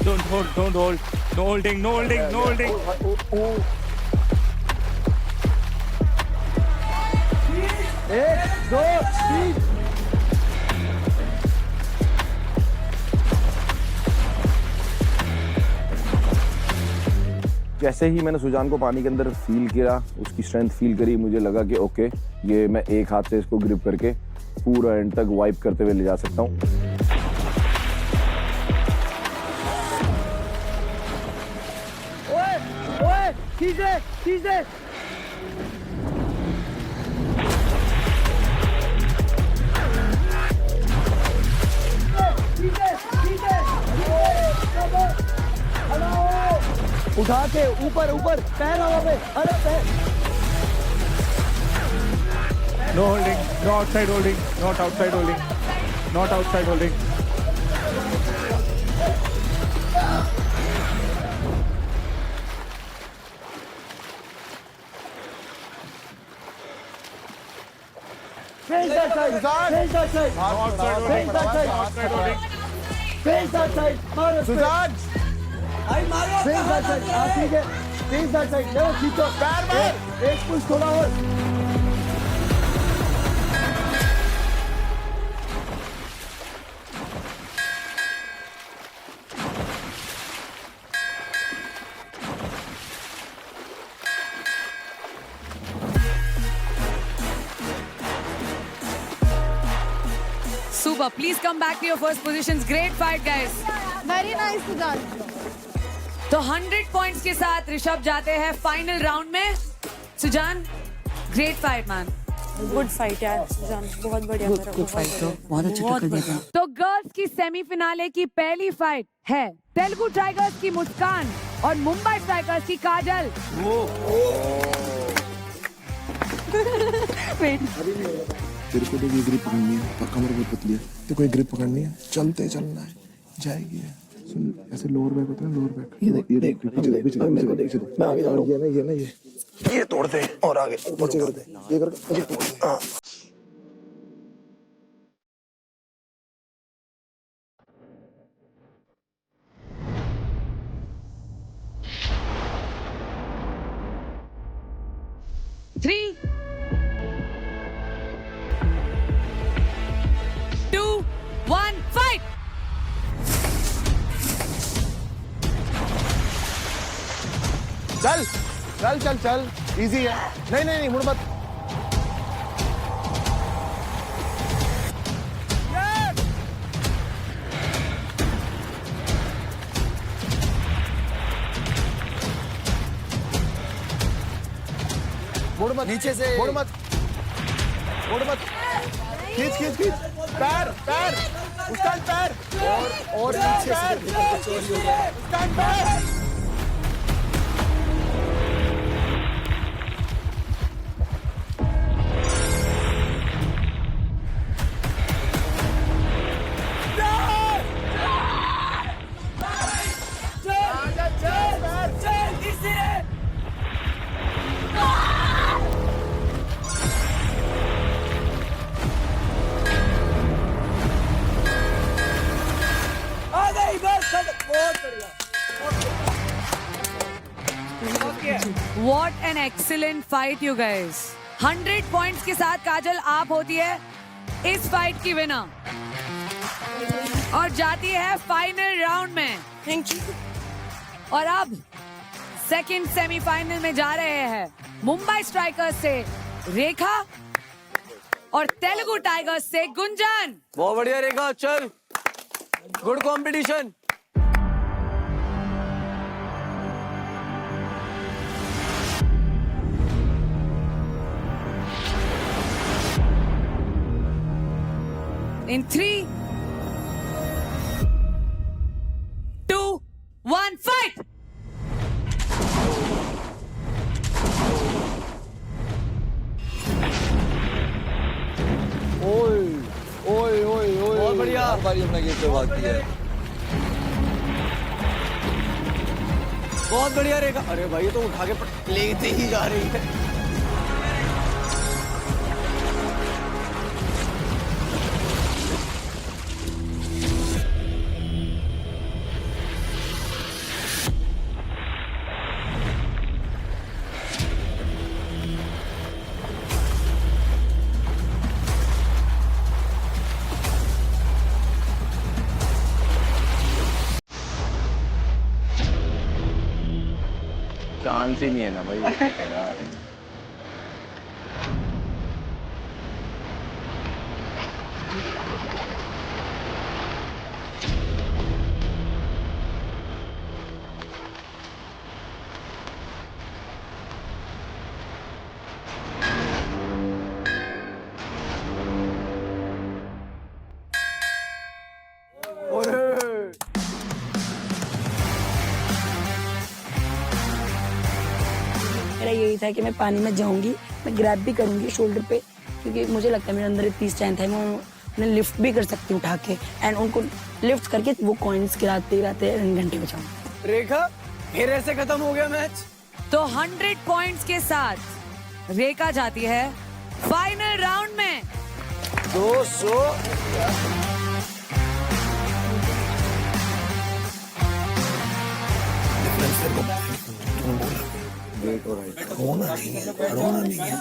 Don't hold, don't hold. No holding, no holding, no holding. एक, दो, तीन। जैसे ही मैंने सुजान को पानी के अंदर फील किया, उसकी स्ट्रेंथ फील करी, मुझे लगा कि ओके ये मैं एक हाथ से इसको ग्रिप करके पूरा एंड तक वाइप करते हुए ले जा सकता हूँ। ओए, सीधे, सीधे। उठा के ऊपर ऊपर, पैर हवा में। अरे पैर। No holding, no outside holding, not outside holding, not outside holding. Face that side, face that side, Outside holding, face that side, outside holding. face that side. मारो सुजान, सेम साइड ठीक है, सेम साइड चलो खींचो, एक push थोड़ा और। Super. Please come back to your first positions. Great fight, guys. Very nice, Sujan. तो 100 points के साथ ऋषभ जाते हैं फाइनल राउंड में। Sujan, great fight man. Good fight यार सुजान, बहुत बढ़िया करा। गुड फाइट तो बहुत अच्छा टक्कर दिया था। तो गर्ल्स की सेमीफिनाले की पहली फाइट है तेलुगु टाइगर्स की मुस्कान और मुंबई स्ट्राइकर्स की काजल। तेरे को तो ये ग्रिप पकड़नी है और कमर बहुत पतली है, तेरे को ये ग्रिप पकड़नी है, चलते चलना है, जाएगी है। सुन ऐसे लोअर बैक होता है, लोअर बैक ये देख पीछे देख मैं आगे जा रहा हूं, ये तोड़ दे और आगे नीचे कर दे, ये करके मुझे तोड़ दे। हां थ्री 2 1 फाइट। चल चल चल चल, इजी है। नहीं नहीं नहीं, मुड़ मत। मुड़ मत, नीचे से मुड़ मत, मुड़ मत। खींच खींच खींच, पैर पैर, उसका पैर और नीचे से उसका पैर। What an excellent fight, you guys. 100 points के साथ काजल आप होती है इस फाइट की विनर और जाती है फाइनल राउंड में। Thank you. और अब सेकंड सेमीफाइनल में जा रहे हैं मुंबई स्ट्राइकर्स से रेखा और तेलुगु टाइगर्स से गुंजन। बहुत बढ़िया रेखा, चल गुड कंपटीशन। In 3 2 1 fight। ओए बहुत बढ़िया। हर बारी हमने गेट पे बात की है। बहुत बढ़िया रेखा। अरे भाई ये तो उठा के लेते ही जा रही है। चांस ही नहीं है ना भाई यार। मेरा यही था कि मैं पानी में जाऊंगी, मैं ग्रैब भी करूंगी शोल्डर पे, क्योंकि मुझे लगता है मेरे अंदर इतनी स्ट्रेंथ है, मैं उन्हें लिफ्ट भी कर सकती हूँ उठा के, एंड उनको लिफ्ट करके वो कॉइन्स गिराते गिराते घंटे बचाऊंगा। रेखा फिर ऐसे खत्म हो गया मैच। तो 100 पॉइंट्स के साथ रेखा जाती है फाइनल राउंड में। 200 रोना नहीं है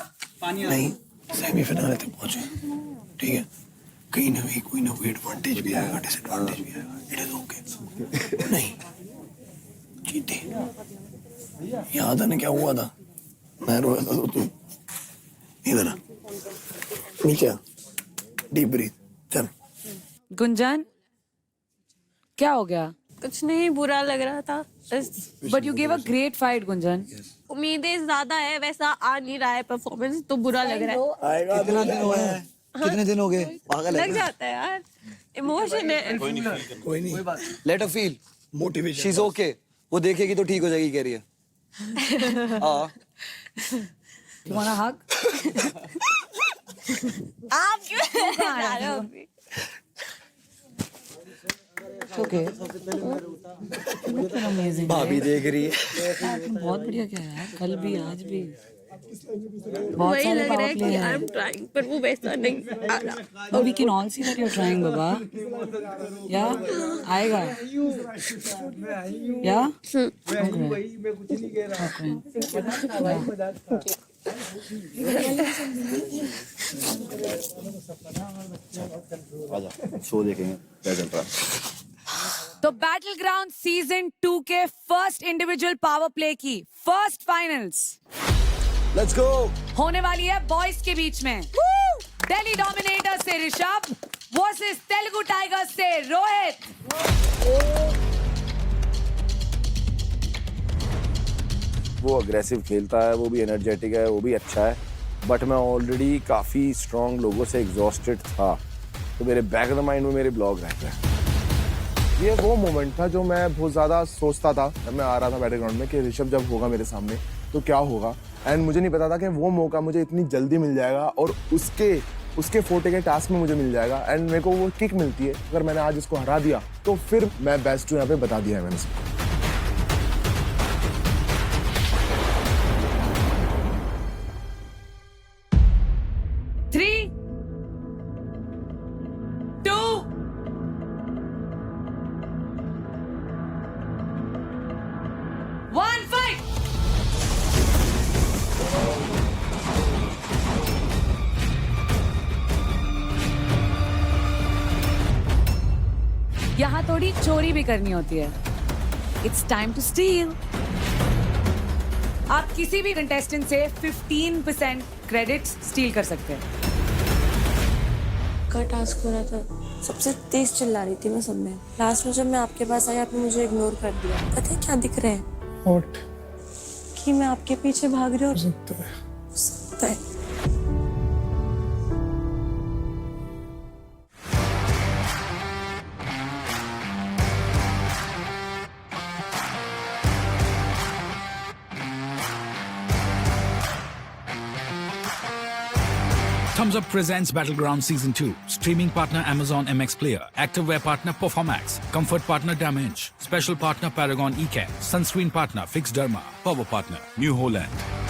नहीं, सेमीफाइनल तक पहुंचे, ठीक है, कहीं ना कहीं कोई ना कोई एडवांटेज भी आएगा, डिसएडवांटेज भी आएगा, इट इज ओके। नहीं जीते, याद है ना क्या हुआ था, मैं रोया था तो तू इधर आ, नीचे आ, डीप ब्रीथ, चल। गुंजन, क्या हो गया? कुछ नहीं, बुरा लग रहा था but you gave a great fight Gunjan. उम्मीदें ज्यादा है, वैसा आ नहीं रहा है परफॉर्मेंस, तो बुरा लग रहा है। आएगा, कितना दिन हुआ है, कितने दिन हो गए, पागल है लग जाता है यार, इमोशन है। कोई नहीं, let her feel motivation, she is okay, वो देखेगी तो ठीक हो जाएगी, कह रही है। हाँ, You want a hug? आप क्यों जा रहे हो अभी? Okay. Amazing. भाभी देख रही है। बहुत बढ़िया क्या है यार, कल भी आज भी बहुत वही सारे लग रहा power है play कि हैं। I'm trying, पर वो वैसा नहीं आ रहा। Oh, we can all see that you're trying, Baba. Yeah, आएगा। Yeah. आजा, शो देखेंगे क्या चल रहा है। तो बैटल ग्राउंड सीजन 2 के फर्स्ट इंडिविजुअल पावर प्ले की फर्स्ट फाइनल्स लेट्स गो होने वाली है बॉयज के बीच में। दिल्ली डोमिनेटर्स से ऋषभ वर्सेस तेलुगु टाइगर्स से रोहित। वो अग्रेसिव खेलता है, वो भी एनर्जेटिक है, वो भी अच्छा है, बट मैं ऑलरेडी काफ़ी स्ट्रॉन्ग लोगों से एग्जॉस्टेड था, तो मेरे बैक ऑफ द माइंड में मेरे ब्लॉग रहते हैं। ये वो मोमेंट था जो मैं बहुत ज़्यादा सोचता था जब मैं आ रहा था बैटलग्राउंड में कि ऋषभ जब होगा मेरे सामने तो क्या होगा, एंड मुझे नहीं पता था कि वो मौका मुझे इतनी जल्दी मिल जाएगा और उसके फोटे के टास्क में मुझे मिल जाएगा, एंड मेरे को वो किक मिलती है। अगर मैंने आज इसको हरा दिया तो फिर मैं बेस्ट हूँ, यहाँ पे बता दिया है मैंने सबको। 3, 2, 1 फाइट। यहाँ थोड़ी चोरी भी करनी होती है। It's time to steal. आप किसी भी कंटेस्टेंट से 15% क्रेडिट्स स्टील कर सकते हैं। का टास्क हो रहा था, सबसे तेज चिल्ला रही थी मैं सब में। लास्ट में जब मैं आपके पास आई, आपने मुझे इग्नोर कर दिया। पता है क्या दिख रहा है? What? कि मैं आपके पीछे भाग रही हूँ। सकता है। Thumbs Up presents Battleground Season 2. Streaming partner Amazon MX Player. Activewear partner Performax. Comfort partner Damage. Special partner Paragon eCare. Sunscreen partner Fix Derma. Power partner New Holland.